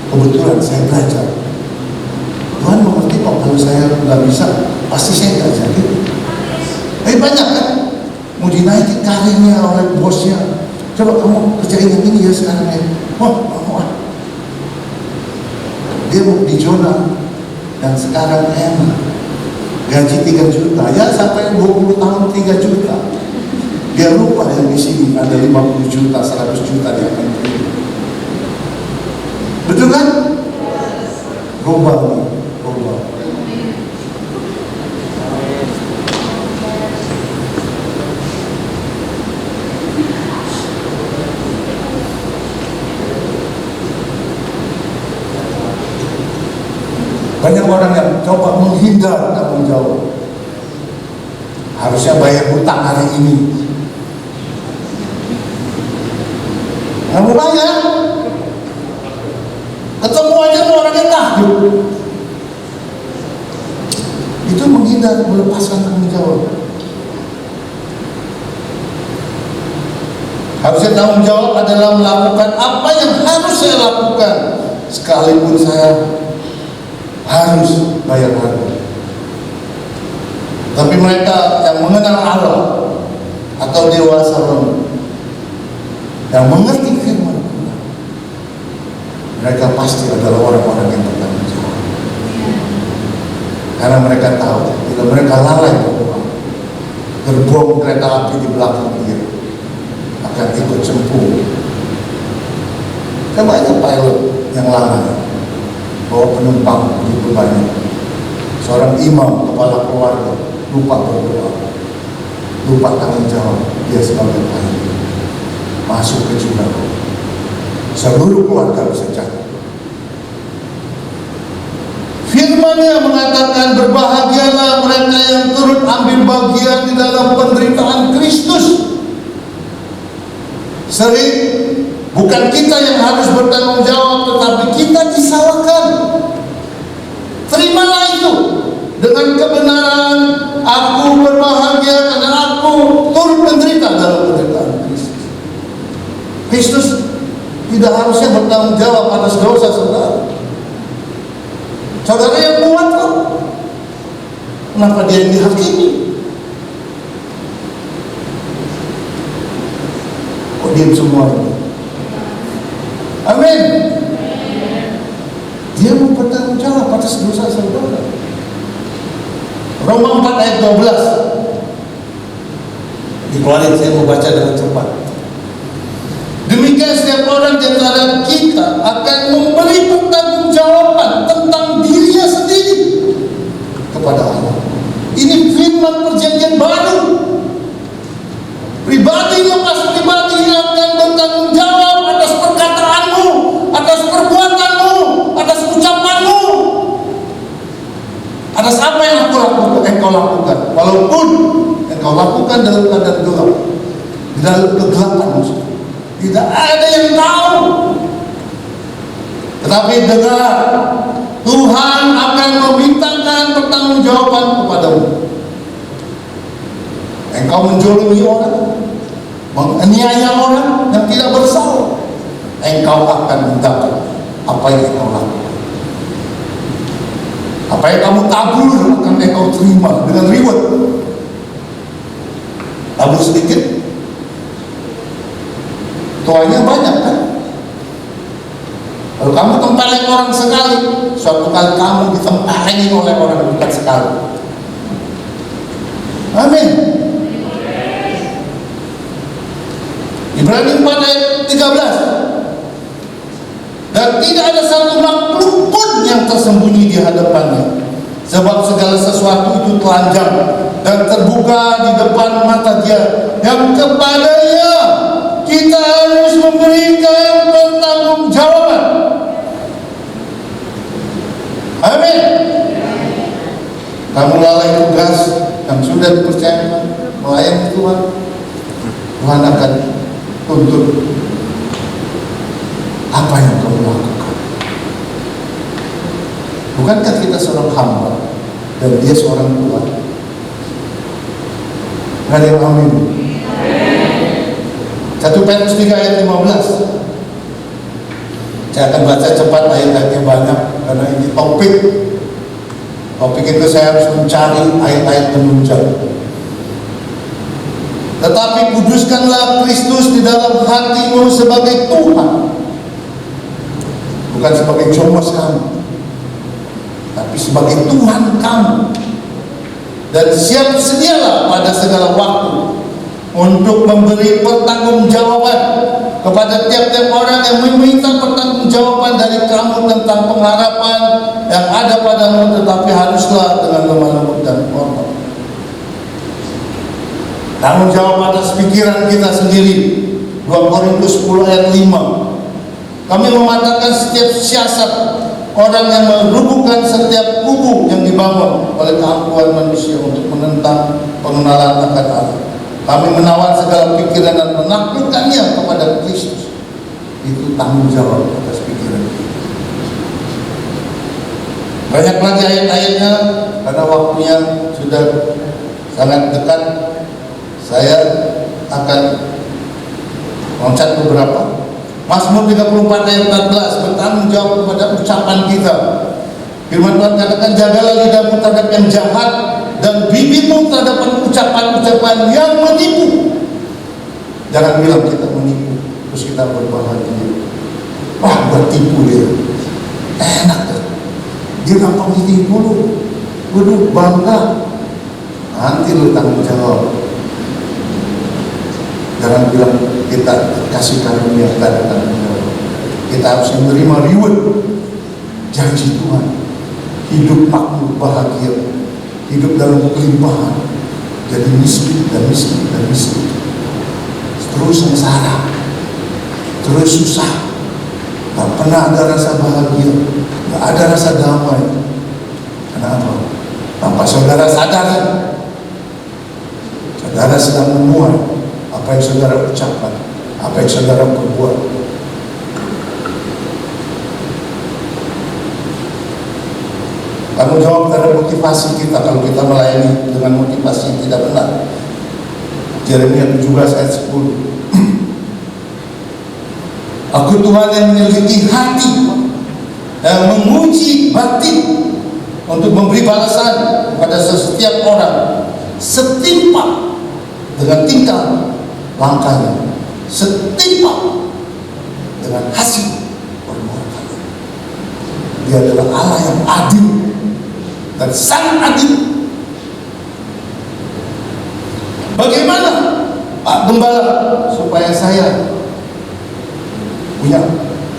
kebetulan saya belajar, Tuhan mengerti kok kalau saya nggak bisa, pasti saya nggak jadi. Banyak kan, mau dinaikin karirnya oleh bosnya. Coba kamu kerjain yang ini ya sekarang ya. Mau. Dia mau di zona dan sekarang enak, gaji 3 juta, ya sampai 20 tahun 3 juta. Dia lupa yang di sini ada 50 juta, 100 juta dia akan terima. Betul kan? Global. Banyak orang yang coba menghindar tanggung jawab. Harusnya bayar hutang hari ini. Nggak mau bayar. Ketemu aja sama orang yang takut. Itu menghindar, melepaskan tanggung jawab. Harusnya tanggung jawab adalah melakukan apa yang harus saya lakukan, sekalipun saya harus bayar harga. Tapi mereka yang mengenal Allah atau dewasa yang mengerti firman, mereka pasti adalah orang-orang yang bertanggung jawab. Karena mereka tahu bila mereka lalai berdoa, gerbong kereta api di belakang dia akan ikut cemplung. Kan banyak pilot yang lalai bawa penumpang begitu banyak. Seorang imam, kepala keluarga, lupa berdoa, lupa tanggung jawab dia sebagai pilot, masuk ke jurang, seluruh keluarga bisa jatuh. Firman-Nya mengatakan, berbahagialah mereka yang turut ambil bagian di dalam penderitaan Kristus. Sering bukan kita yang harus bertanggung jawab, tetapi kita disalahkan. Terimalah itu dengan kebenaran. Aku berbahagia karena aku turut menderita dalam penderitaan Kristus. Kristus tidak harusnya bertanggung jawab atas dosa saudara. Saudara yang kuat kok. Kenapa dia yang dihakimi? Kok diam semua ini? Amin. Dia mau bertanggung jawab atas dosa saudara. Roma 4 ayat 12. Dikeluarin, saya mau baca dengan cepat. Demikian setiap orang di antara kita akan memberi pertanggungjawaban tentang dirinya sendiri kepada Allah. Ini firman perjanjian baru. Pribadi lepas pribadi akan bertanggung jawab atas perkataanmu, atas perbuatanmu, atas ucapanmu, atas apa yang engkau lakukan. Walaupun engkau lakukan dalam keadaan gelap, di dalam kegelapan musuh, tidak ada yang tahu. Tetapi dengar, Tuhan akan memintakan pertanggungjawaban kepadamu. Engkau menjolimi orang, menganiaya orang yang tidak bersalah, engkau akan mendapat apa yang engkau lakukan. Apa yang kamu tabur akan engkau terima dengan reward. Tabur sedikit, tuanya banyak kan? Kalau kamu tempeleng orang sekali, suatu kali kamu ditempelengin oleh orang bukan sekali. Amin. Ibrani 4 ayat 13. Dan tidak ada satu makhluk pun yang tersembunyi di hadapannya, sebab segala sesuatu itu telanjang dan terbuka di depan mata Dia, yang kepadanya kita harus memberikan pertanggungjawaban. Amin. Kamu lalai tugas yang sudah dipercayakan melayani Tuhan, Tuhan akan tuntut apa yang kamu lakukan. Bukankah kita seorang hamba dan dia seorang Tuhan? Ada yang amin? 1 Petrus 3 ayat 15. Saya akan baca cepat, ayat-ayatnya banyak karena ini topik itu saya harus mencari ayat-ayat penunjang. Tetapi kuduskanlah Kristus di dalam hatimu sebagai Tuhan, bukan sebagai comos kamu, tapi sebagai Tuhan kamu. Dan siap sedialah pada segala waktu untuk memberi pertanggungjawaban kepada tiap-tiap orang yang meminta pertanggungjawaban dari kamu tentang pengharapan yang ada padamu, tetapi haruslah dengan lemah lembut dan hormat. Tanggung jawab atas pikiran kita sendiri. 2 Korintus 10 ayat 5. Kami mematahkan setiap siasat orang yang merubuhkan setiap kubu yang dibangun oleh keangkuhan manusia untuk menentang pengenalan akan Allah. Kami menawan segala pikiran dan menaklukkannya kepada Kristus. Itu tanggung jawab atas pikiran kita. Banyak lagi ayat-ayatnya, karena waktunya sudah sangat dekat. Saya akan loncat beberapa. Mazmur 34 ayat 14 bertanggung jawab kepada ucapan kita. Firman Tuhan katakan, jagalah lidahmu terhadap yang jahat dan bibirmu terhadap ucapan-ucapan yang menipu. Jangan bilang kita menipu terus kita berbahagia. Wah, buat tipu dia. Enak tuh. Dia gampang ditipu lu. Waduh, bangga. Nanti lu tanggung jawab. Jangan bilang kita kasih karunia, kita ada tanggung jawab. Kita harus menerima reward janji Tuhan. Hidup makmur, bahagia, hidup dalam kelimpahan, jadi miskin dan miskin dan miskin, terus sengsara, terus susah, tak pernah ada rasa bahagia, tak ada rasa damai. Kenapa? Tanpa saudara sadari, saudara sedang menuai apa yang saudara ucapkan, apa yang saudara perbuat. Tanggung jawab terhadap motivasi kita kalau kita melayani dengan motivasi yang tidak benar. Yeremia 17 ayat 10. Aku Tuhan yang menyelidiki hati, yang menguji batin untuk memberi balasan kepada setiap orang setimpal dengan tingkah langkahnya, setimpal dengan hasil perbuatannya. Dia adalah Allah yang adil dan sangat adil. Bagaimana Pak Gembala supaya saya punya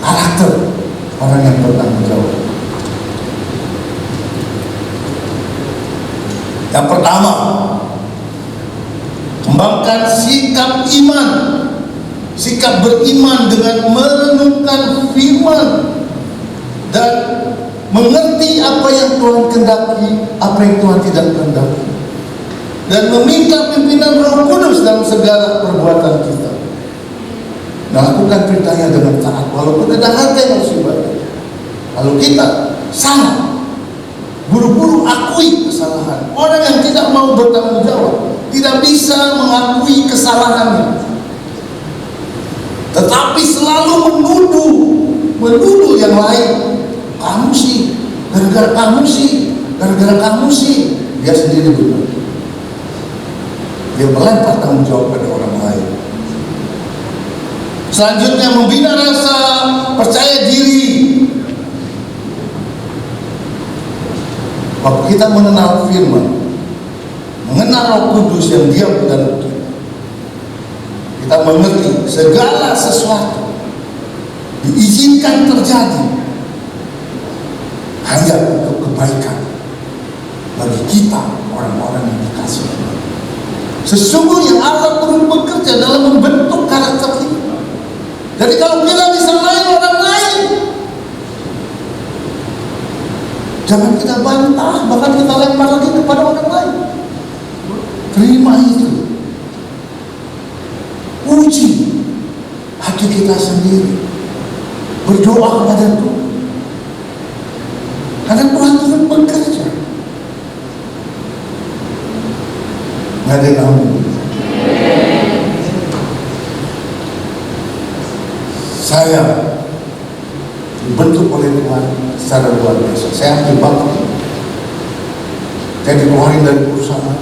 karakter orang yang bertanggung jawab? Yang pertama, kembangkan sikap iman, sikap beriman dengan merenungkan firman dan mengerti apa yang Tuhan kehendaki, apa yang Tuhan tidak kehendaki, dan meminta pimpinan Roh Kudus dalam segala perbuatan kita. Lakukan perintahnya dengan taat, walaupun ada harga yang harus dibayar. Kalau kita salah, buru-buru akui kesalahan. Orang yang tidak mau bertanggung jawab tidak bisa mengakui kesalahannya, tetapi selalu menuduh yang lain. Kamu sih, gara-gara kamu sih, gara-gara kamu sih. Dia sendiri benar. Dia melempar tanggung jawab pada orang lain. Selanjutnya, membina rasa percaya diri. Waktu kita mengenal firman, mengenal Roh Kudus yang diam di dalam kita, kita mengerti segala sesuatu diizinkan terjadi hanya untuk kebaikan bagi kita, orang-orang yang dikasihi. Sesungguhnya Allah turut bekerja dalam membentuk karakter kita. Jadi kalau kita disalahin orang lain, jangan kita bantah, bahkan kita lempar lagi kepada orang lain. Terima itu. Uji hati kita sendiri. Berdoa kepada Tuhan. Karena Tuhan turut bekerja. Nggak ada yang amin. Saya dibentuk oleh Tuhan secara luar biasa. Saya ambil bakti. Saya dikeluarin dari perusahaan.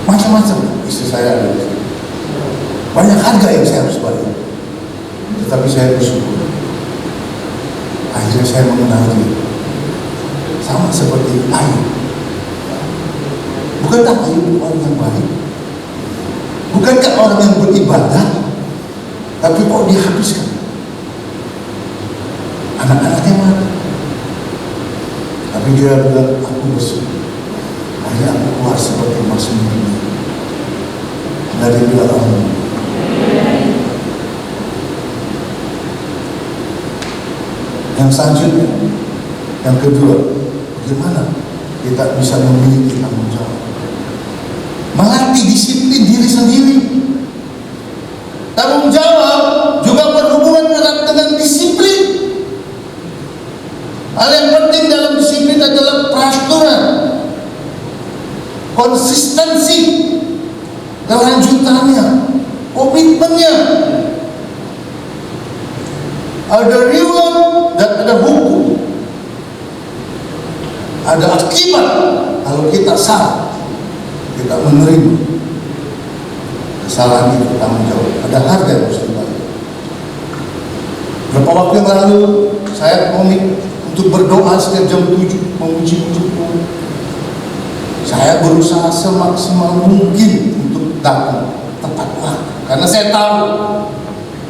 Macam-macam istri saya ada di sini. Banyak harga yang saya harus bayar. Tetapi saya bersyukur. Akhirnya saya mengenal dia. Sama seperti Ayub. Bukankah Ayub orang yang baik? Bukankah orang yang beribadah? Tapi kok dihabiskan? Anak-anaknya mana? Tapi dia bilang, aku bersyukur. Akhirnya aku keluar seperti Mazmur ini. Dan dia bilang, amin. Yang selanjutnya, yang kedua, bagaimana kita bisa memiliki tanggung jawab? Melatih disiplin diri sendiri. Tanggung jawab juga berhubungan erat dengan disiplin. Hal yang penting dalam disiplin adalah peraturan, konsistensi, kelanjutannya, komitmennya. Ada reward dan ada hukum. Ada akibat kalau kita salah. Kita menerima kesalahan itu, tanggung jawab. Ada harga yang harus dibayar. Beberapa waktu yang lalu saya komit untuk berdoa setiap jam 7 memuji-muji Tuhan. Saya berusaha semaksimal mungkin untuk datang tepat waktu, karena saya tahu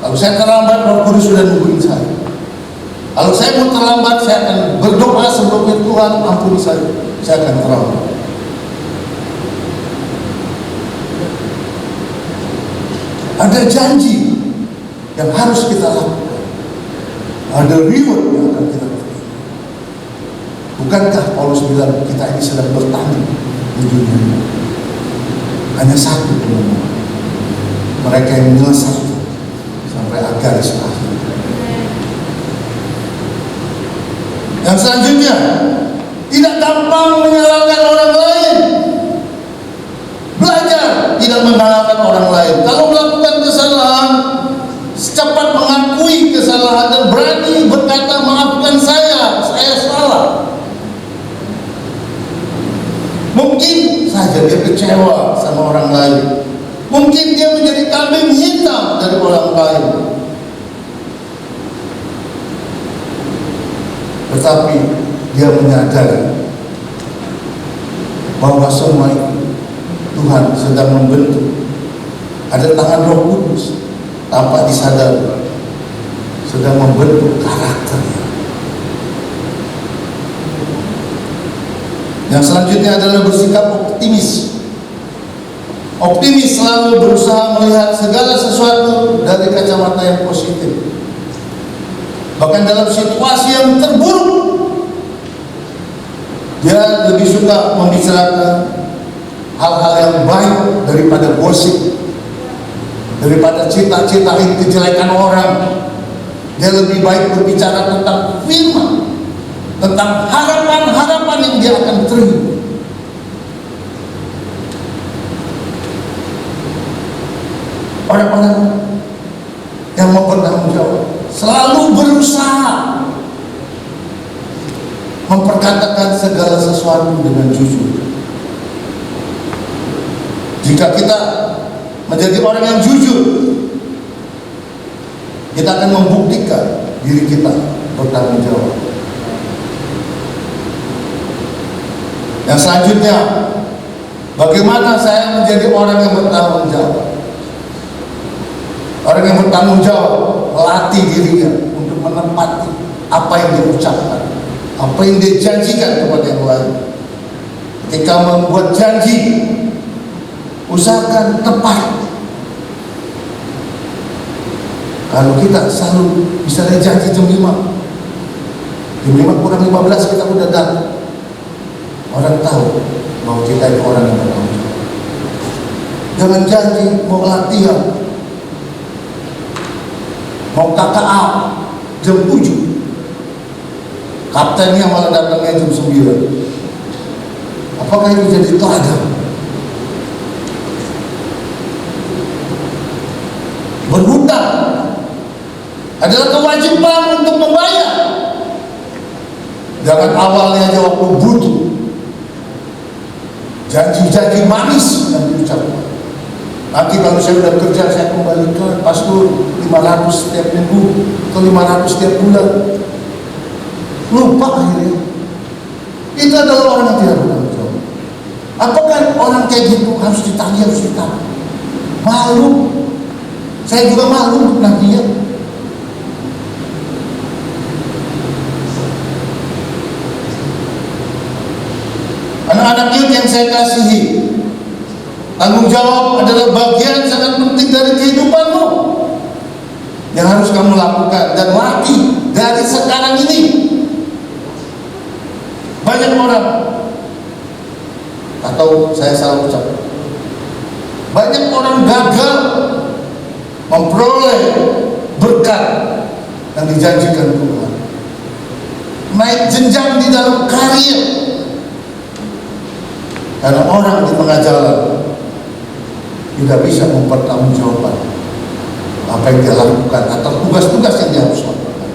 kalau saya terlambat, Roh Kudus sudah nungguin saya. Kalau saya mau terlambat, saya akan berdoa sebelumnya, Tuhan ampuni saya akan terlambat. Ada janji yang harus kita lakukan. Ada reward yang akan kita lakukan. Bukankah Paulus bilang kita ini sedang bertanding di dunia ini? Hanya satu pemenang. Mereka yang menyelesaikan sampai garis akhir. Yang selanjutnya, tidak gampang menyalahkan orang lain. Belajar tidak menyalahkan orang lain. Kalau melakukan kesalahan, cepat mengakui kesalahan dan berani berkata, maafkan saya salah. Mungkin saja dia kecewa sama orang lain. Mungkin dia menjadi kambing hitam dari orang lain. Tetapi dia menyadari bahwa semua itu Tuhan sedang membentuk. Ada tangan Roh Kudus tanpa disadari sedang membentuk karakternya. Yang selanjutnya adalah bersikap optimis. Optimis selalu berusaha melihat segala sesuatu dari kacamata yang positif. Bahkan dalam situasi yang terburuk, dia lebih suka membicarakan hal-hal yang baik daripada gosip, daripada cita-citain kejelekan orang. Dia lebih baik berbicara tentang firman, tentang harapan-harapan yang dia akan terima. Orang-orang yang mau bertanggung jawab selalu berusaha memperkatakan segala sesuatu dengan jujur. Jika kita menjadi orang yang jujur, kita akan membuktikan diri kita bertanggung jawab. Yang selanjutnya, bagaimana saya menjadi orang yang bertanggung jawab? Orang yang bertanggung jawab melatih dirinya untuk menepati apa yang diucapkan, apa yang dia janjikan kepada yang lain. Ketika membuat janji, usahakan tepat. Kalau kita selalu misalnya janji jam 5 kurang 15 kita udah datang, orang tahu bahwa kita itu orang yang bertanggung jawab. Jangan janji mau latihan, mau KKA jam 7, Kaptennya malah datangnya jam 9. Apakah itu jadi teladan? Berhutang adalah kewajiban untuk membayar. Jangan awalnya aja waktu butuh. Janji-janji manis yang diucapkan. Nanti kalau saya udah kerja, saya kembalikan pastor 500 setiap minggu atau 500 setiap bulan. Lupa akhirnya. Itu adalah orang yang tidak bertanggung jawab. Apakah orang kayak gitu harus ditanya, harus ditanya? Malu. Saya juga malu untuk nantinya. Anak-anak youth yang saya kasihi, tanggung jawab adalah bagian sangat penting dari kehidupanmu yang harus kamu lakukan dan latih dari sekarang ini. Banyak orang, atau saya salah ucap, banyak orang gagal memperoleh berkat yang dijanjikan Tuhan, naik jenjang di dalam karir, karena orang di tengah jalan tidak bisa mempertanggungjawabkan apa yang dia lakukan atau tugas-tugas yang dia harus lakukan,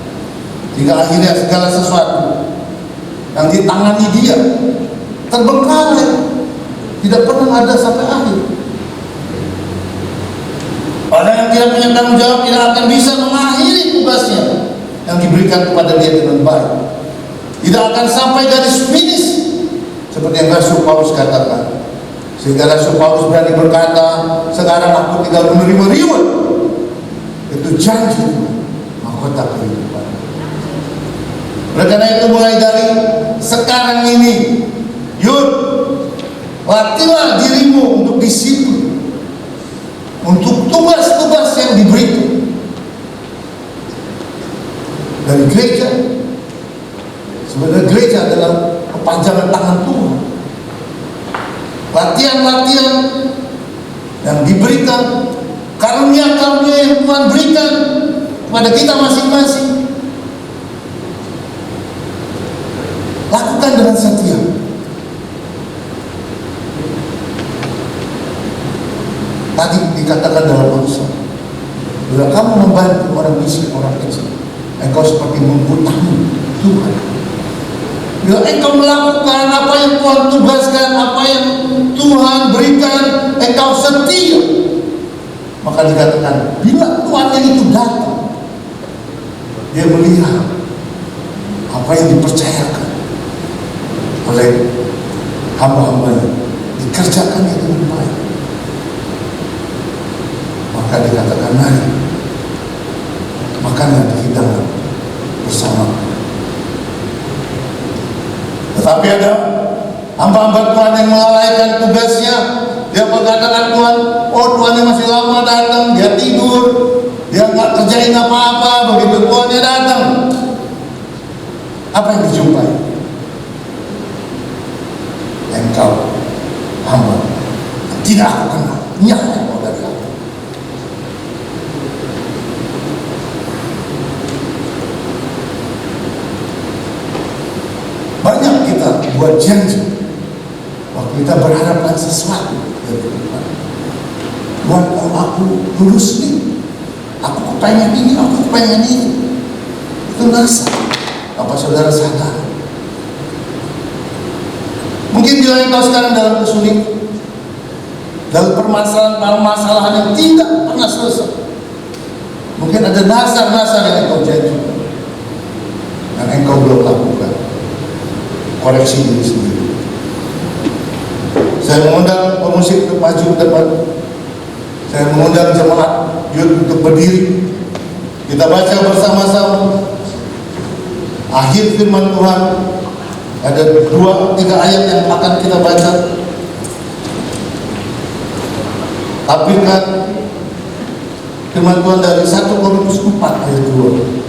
sehingga akhirnya segala sesuatu yang ditangani dia terbengkalai, tidak pernah ada sampai akhir. Orang yang tidak punya tanggung jawab tidak akan bisa mengakhiri tugasnya yang diberikan kepada dia dengan baik, tidak akan sampai garis finish seperti yang Rasul Paulus katakan. Sehingga Rasul Paulus berani berkata, sekarang aku tinggal menerima reward, itu janji mahkota kehidupan. Oleh karena itu mulai dari sekarang ini, yuk latihlah dirimu untuk disiplin, untuk tugas-tugas yang diberikan dari gereja. Sebenarnya gereja adalah kepanjangan tangan Tuhan. Latihan-latihan yang diberikan, karunia-karunia yang Tuhan berikan kepada kita masing-masing, lakukan dengan setia. Tadi dikatakan dalam Amsal, bila kamu membantu orang miskin, orang kecil, engkau seperti menghutangi Tuhan. Bila engkau melakukan apa yang Tuhan tugaskan, apa yang Tuhan berikan, engkau setia, maka dikatakan bila Tuhan yang itu datang, dia melihat apa yang dipercayakan oleh hamba-hambanya, dikerjakannya dengan baik, maka dikatakan mari makanlah di hidangan bersama. Tetapi ada hamba-hamba Tuhan yang melalaikan tugasnya. Dia mengatakan Tuhan, oh Tuhannya masih lama datang, dia tidur, dia nggak kerjain apa-apa. Begitu Tuhannya datang, apa yang dijumpai? Engkau hamba tidak aku kenal, nyawa engkau dari aku. Banyak kita buat janji waktu kita berharapkan sesuatu dari Tuhan. Tuhan, oh aku lulus nih, aku kepengen ini, aku kepengen ini. Itu ngerasa. Apa saudara sadar? Mungkin bila engkau sekarang dalam kesulitan, dalam permasalahan yang tidak pernah selesai, mungkin ada nasar-nasar yang engkau janjikan dan engkau belum lakukan. Koreksi diri sendiri. Saya mengundang pemusik untuk maju ke depan. Saya mengundang jemaat youth untuk berdiri. Kita baca bersama-sama akhir firman Tuhan. Ada 2-3 ayat yang akan kita baca. Tampilkan firman Tuhan dari 1 Korintus 4 ayat 2.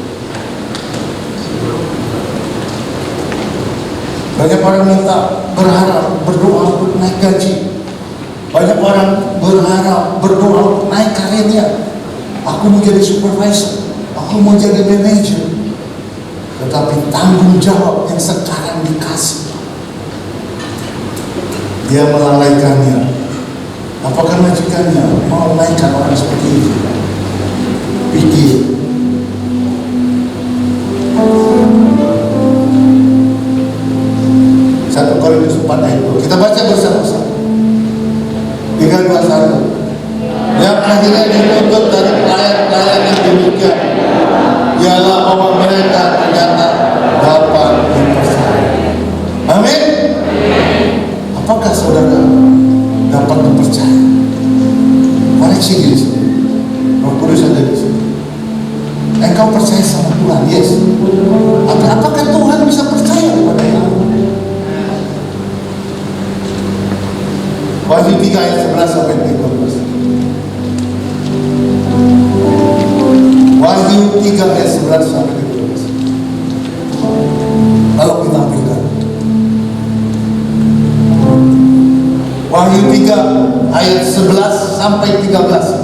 Banyak orang minta, berharap, berdoa untuk naik gaji. Banyak orang berharap, berdoa untuk naik karirnya. Aku mau jadi supervisor, aku mau jadi manajer. tetapi tanggung jawab yang sekarang dikasih, dia melalaikannya. Apakah majikannya mau naikkan orang seperti itu? Pikir. 1 Korintus 4 ayat 2. Kita baca bersama-sama. 3, 2, 1. Yang akhirnya dituntut dari pelayan-pelayan yang demikian ialah bahwa mereka ternyata dapat dipercaya. Amin. Apakah saudara dapat dipercaya? Koreksi diri sendiri. Roh Kudus ada di sini. Engkau percaya sama Tuhan? Yes. Apakah Tuhan bisa percaya kepada kamu? Wahyu 3 ayat 11 sampai 13. Wahyu 3 ayat 11 sampai 13. Lalu kita ambilkan Wahyu 3 ayat 11 sampai 13.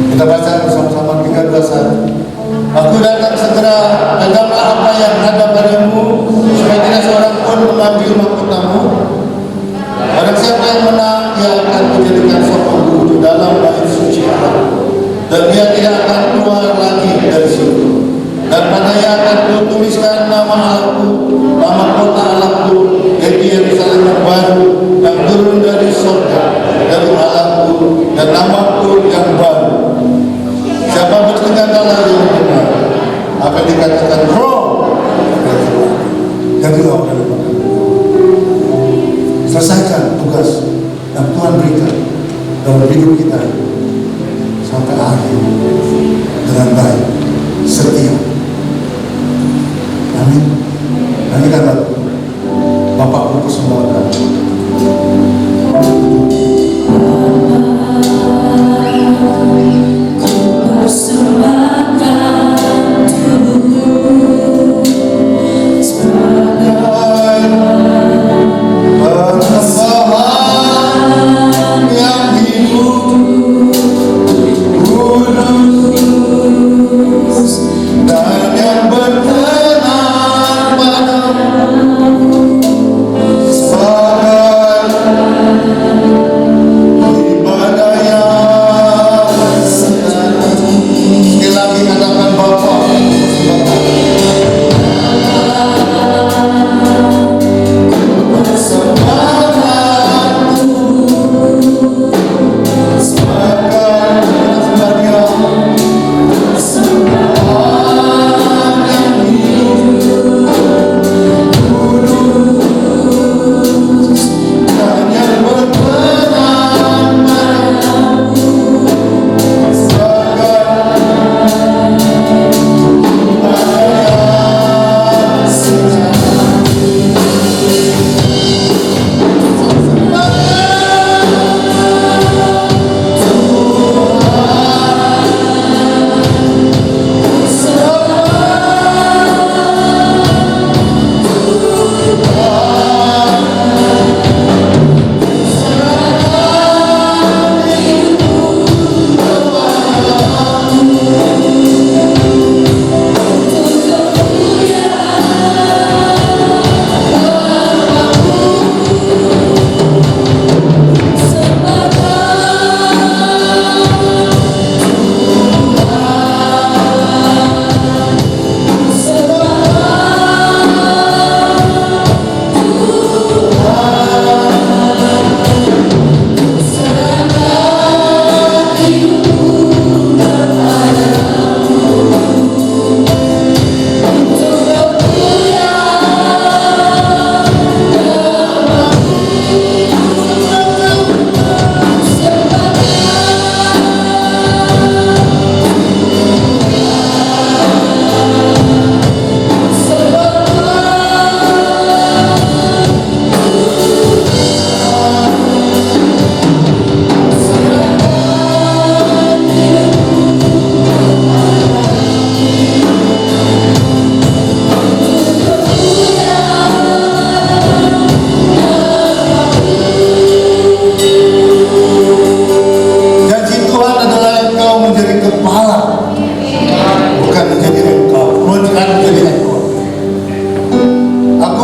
Kita baca bersama-sama. 3, 2, 1. Aku datang segera, peganglah apa yang ada padamu, supaya tidak seorang pun mengambil mahkotamu. Barang siapa yang menang, ia akan menjadikan sopong guru dalam bait suci Allah, dan dia tidak akan keluar lagi dari situ. Dan padanya akan kutuliskan nama Allahku, nama kota Allahku, yaitu Yerusalem yang baru, yang turun dari surga dari Allahku, dan namaku yang baru. Siapa berkata-kata yang benar, apa dikatakan roh, jadilah orang yang benar. Selesaikan tugas yang Tuhan berikan dalam hidup kita sampai akhir dengan baik, setia. Amin. Nanti kata Bapakku persembahan.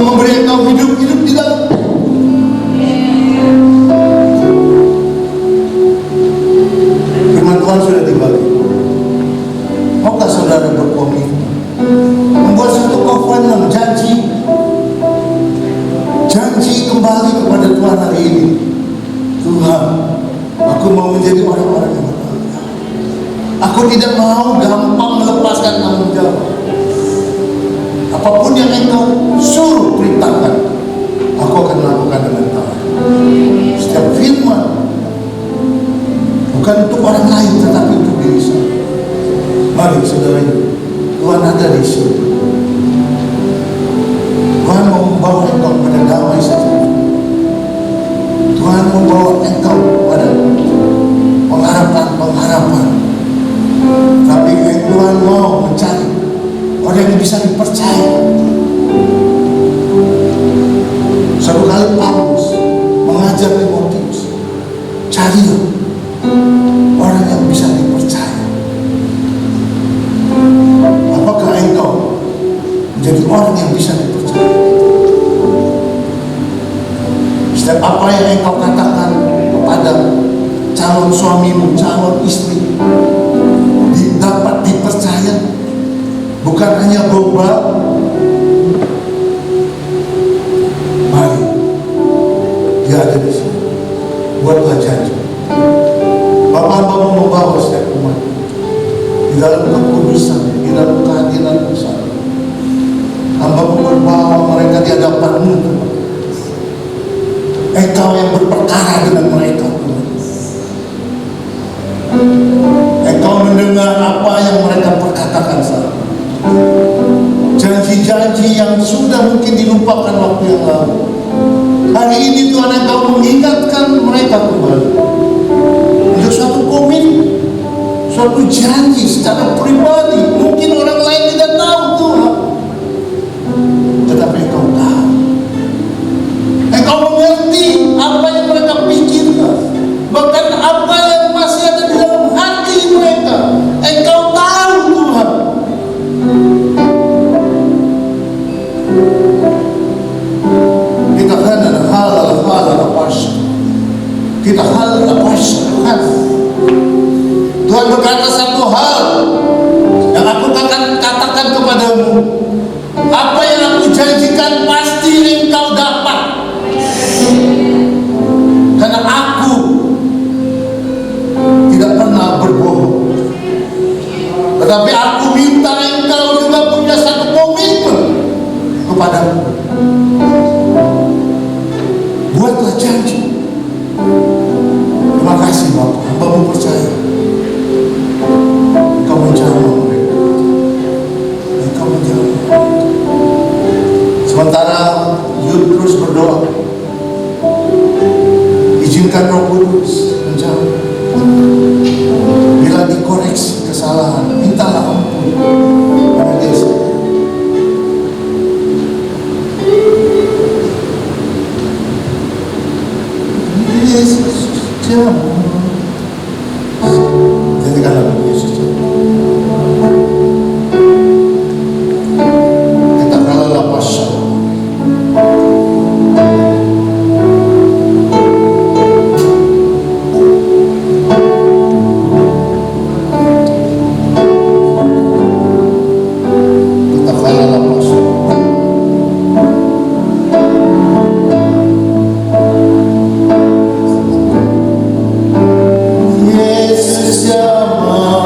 memberi engkau hidup di dalam. Firman Tuhan sudah dibagi. Maukah saudara berkomitmen membuat satu komitmen, janji kembali kepada Tuhan hari ini? Tuhan, aku mau menjadi orang-orang yang bertanggung. Aku tidak mau gampang melepaskan tanggung jawab. Apapun yang engkau suruh perintahkan, aku akan lakukan dengan taat. Setiap firman bukan untuk orang lain, tetapi untuk diri saya. Mari saudara, Tuhan ada di sini. Tuhan mau membawa engkau kepada damai sejahtera. Tuhan membawa engkau kepada pengharapan. Tapi Tuhan mau mencari orang yang bisa dipercaya. Satu kali Paulus mengajar Timotius, carilah orang yang bisa dipercaya. Apakah engkau menjadi orang yang bisa dipercaya? Setiap apa yang engkau katakan kepada calon suamimu, calon istri, dapat dipercaya, bukan hanya global. Mari, dia ada di sini. Buatlah janji. Bapak mau membawa setiap umat di dalam kekudusan, di dalam kehadiran besar. Hamba membawa mereka di hadapan-Mu. Engkau yang berperkara dengan mereka. Engkau mendengar apa yang mereka perkatakan saat ini. Janji-janji yang sudah mungkin dilupakan waktu yang lalu. Hari ini Tuhan engkau mengingatkan mereka kembali untuk suatu komitmen, suatu janji secara pribadi. Mungkin orang lain tidak tahu Tuhan, tetapi engkau tahu. Engkau mengerti apa yang mereka pikirkan, bahkan apa yang masih ada di dalam hati mereka. Engkau tahu Tuhan. Kita hal apa? Tuhan berkata satu hal yang aku akan katakan kepadamu. Apa yang aku janjikan pasti engkau dapat. Karena aku tidak pernah berbohong. Tetapi aku minta engkau juga punya satu komitmen kepadamu. Buatlah janji. Terima kasih Bapak, hamba percaya Engkau menjamah mereka. Engkau menjamah mereka. Sementara Yud terus berdoa, izinkan Roh Kudus menjamah. Bila dikoreksi kesalahan, mintalah ampun pada diri. Yesus jamah. Jadikanlah Yesus jamah. Kita kalah pasca. Yesus jamah.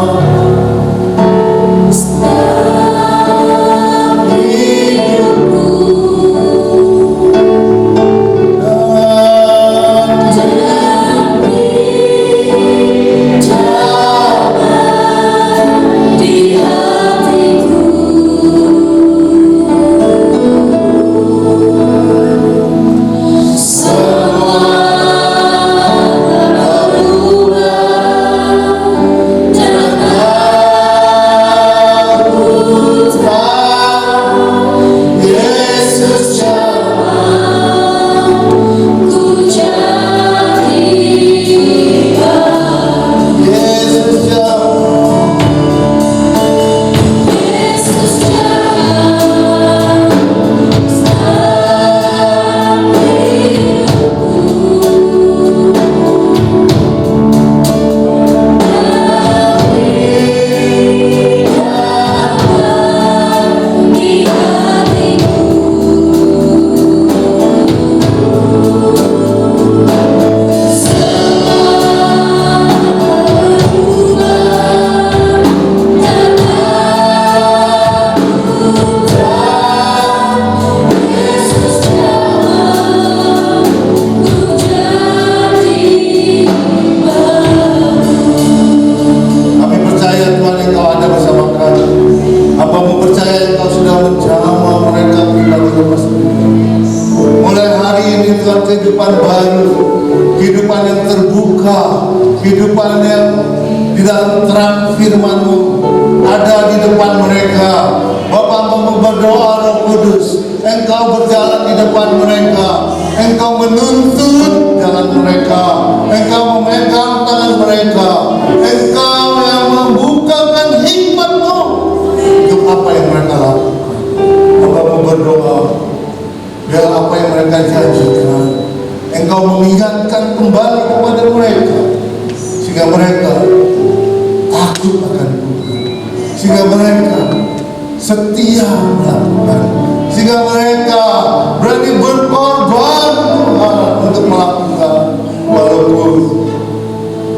kehidupan baru, kehidupan yang terbuka, kehidupan yang di dalam terang firman-Mu ada di depan mereka. Bapa, mau berdoa Roh Kudus, Engkau berjalan di depan mereka, Engkau menuntun jalan mereka, Engkau memegang tangan mereka, Engkau yang membukakan hikmat-Mu untuk apa yang mereka lakukan. Bapa, mau berdoa biar apa yang mereka janjikan Engkau mengingatkan kembali kepada mereka, sehingga mereka takut akan Tuhan, sehingga mereka setia melakukan, sehingga mereka berani berkorban Tuhan untuk melakukan, walaupun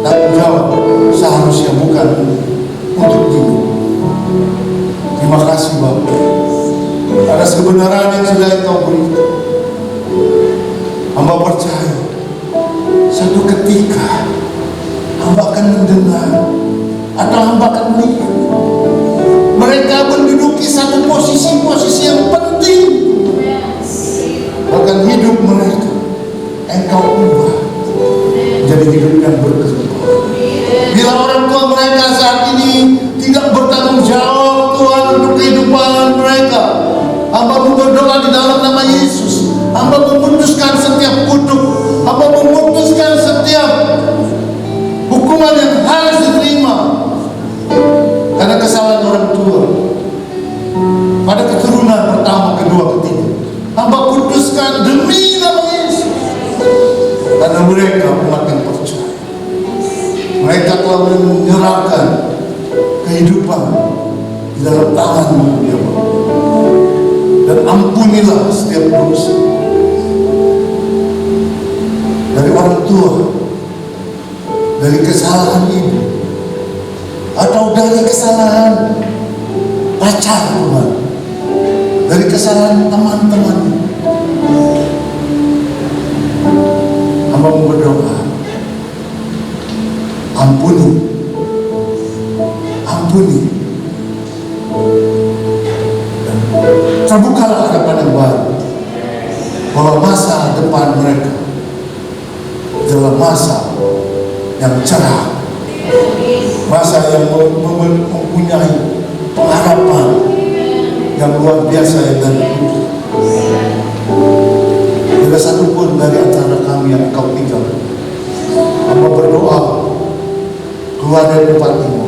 tanggung jawab seharusnya bukan untuk diri. Terima kasih Bapak atas kebenaran yang sudah Engkau berikan. Hamba percaya satu ketika hamba akan mendengar atau hamba akan melihat mereka menduduki satu posisi-posisi yang penting, bahkan hidup mereka Engkau ubah menjadi hidup yang berkembang. Bila orang tua mereka saat ini tidak bertanggung jawab Tuhan untuk kehidupan mereka, hamba berdoa di dalam nama Yesus, hamba memutuskan setiap kutuk, hamba memutuskan setiap hukuman yang harus diterima karena kesalahan orang tua pada keturunan pertama, kedua, ketiga. Hamba putuskan demi nama Yesus, karena mereka umat yang percaya, mereka telah menyerahkan kehidupan di dalam tangan-Mu ya Bapa. Dan ampunilah setiap dosa dari orang tua, dari kesalahan ibu, atau dari kesalahan pacar Tuhan, dari kesalahan teman-teman. Hamba berdoa, ampuni, ampuni, dan terbukalah hadapan yang baru, bahwa masa depan mereka adalah masa yang cerah, masa yang mempunyai pengharapan yang luar biasa yang dari Tuhan. Tidak satu pun dari antara kami yang Engkau tinggal. Hamba berdoa keluar dari tempat ini,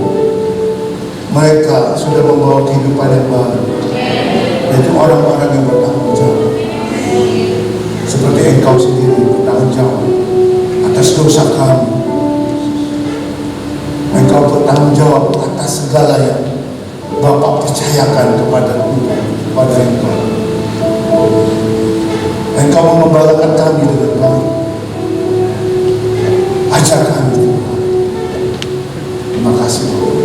mereka sudah membawa kehidupan yang baru, yaitu orang-orang yang bertanggung jawab, seperti Engkau sendiri bertanggung jawab atas dosa kami. Engkau bertanggung jawab atas segala yang Bapak percayakan kepada Engkau. Engkau mengembalakan kami dengan baik. Ajar kami Tuhan. Terima kasih Bapak.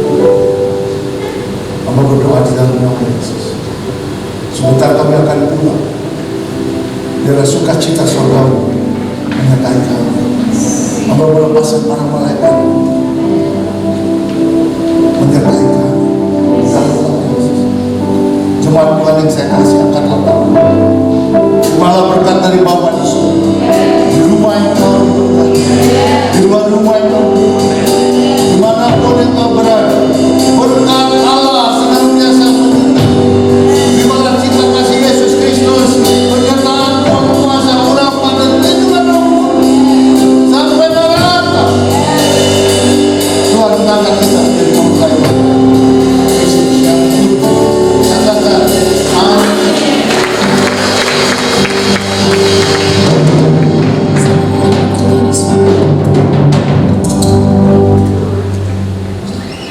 Hamba berdoa di dalam nama Yesus. Sebentar kami akan pulang, biarlah sukacita surgamu menyertai kami. Hamba melepaskan para malaikat menyertai kami dalam nama Yesus. Jemaat Tuhan yang saya kasih, angkatlah tangan. Terimalah berkat dari Bapa di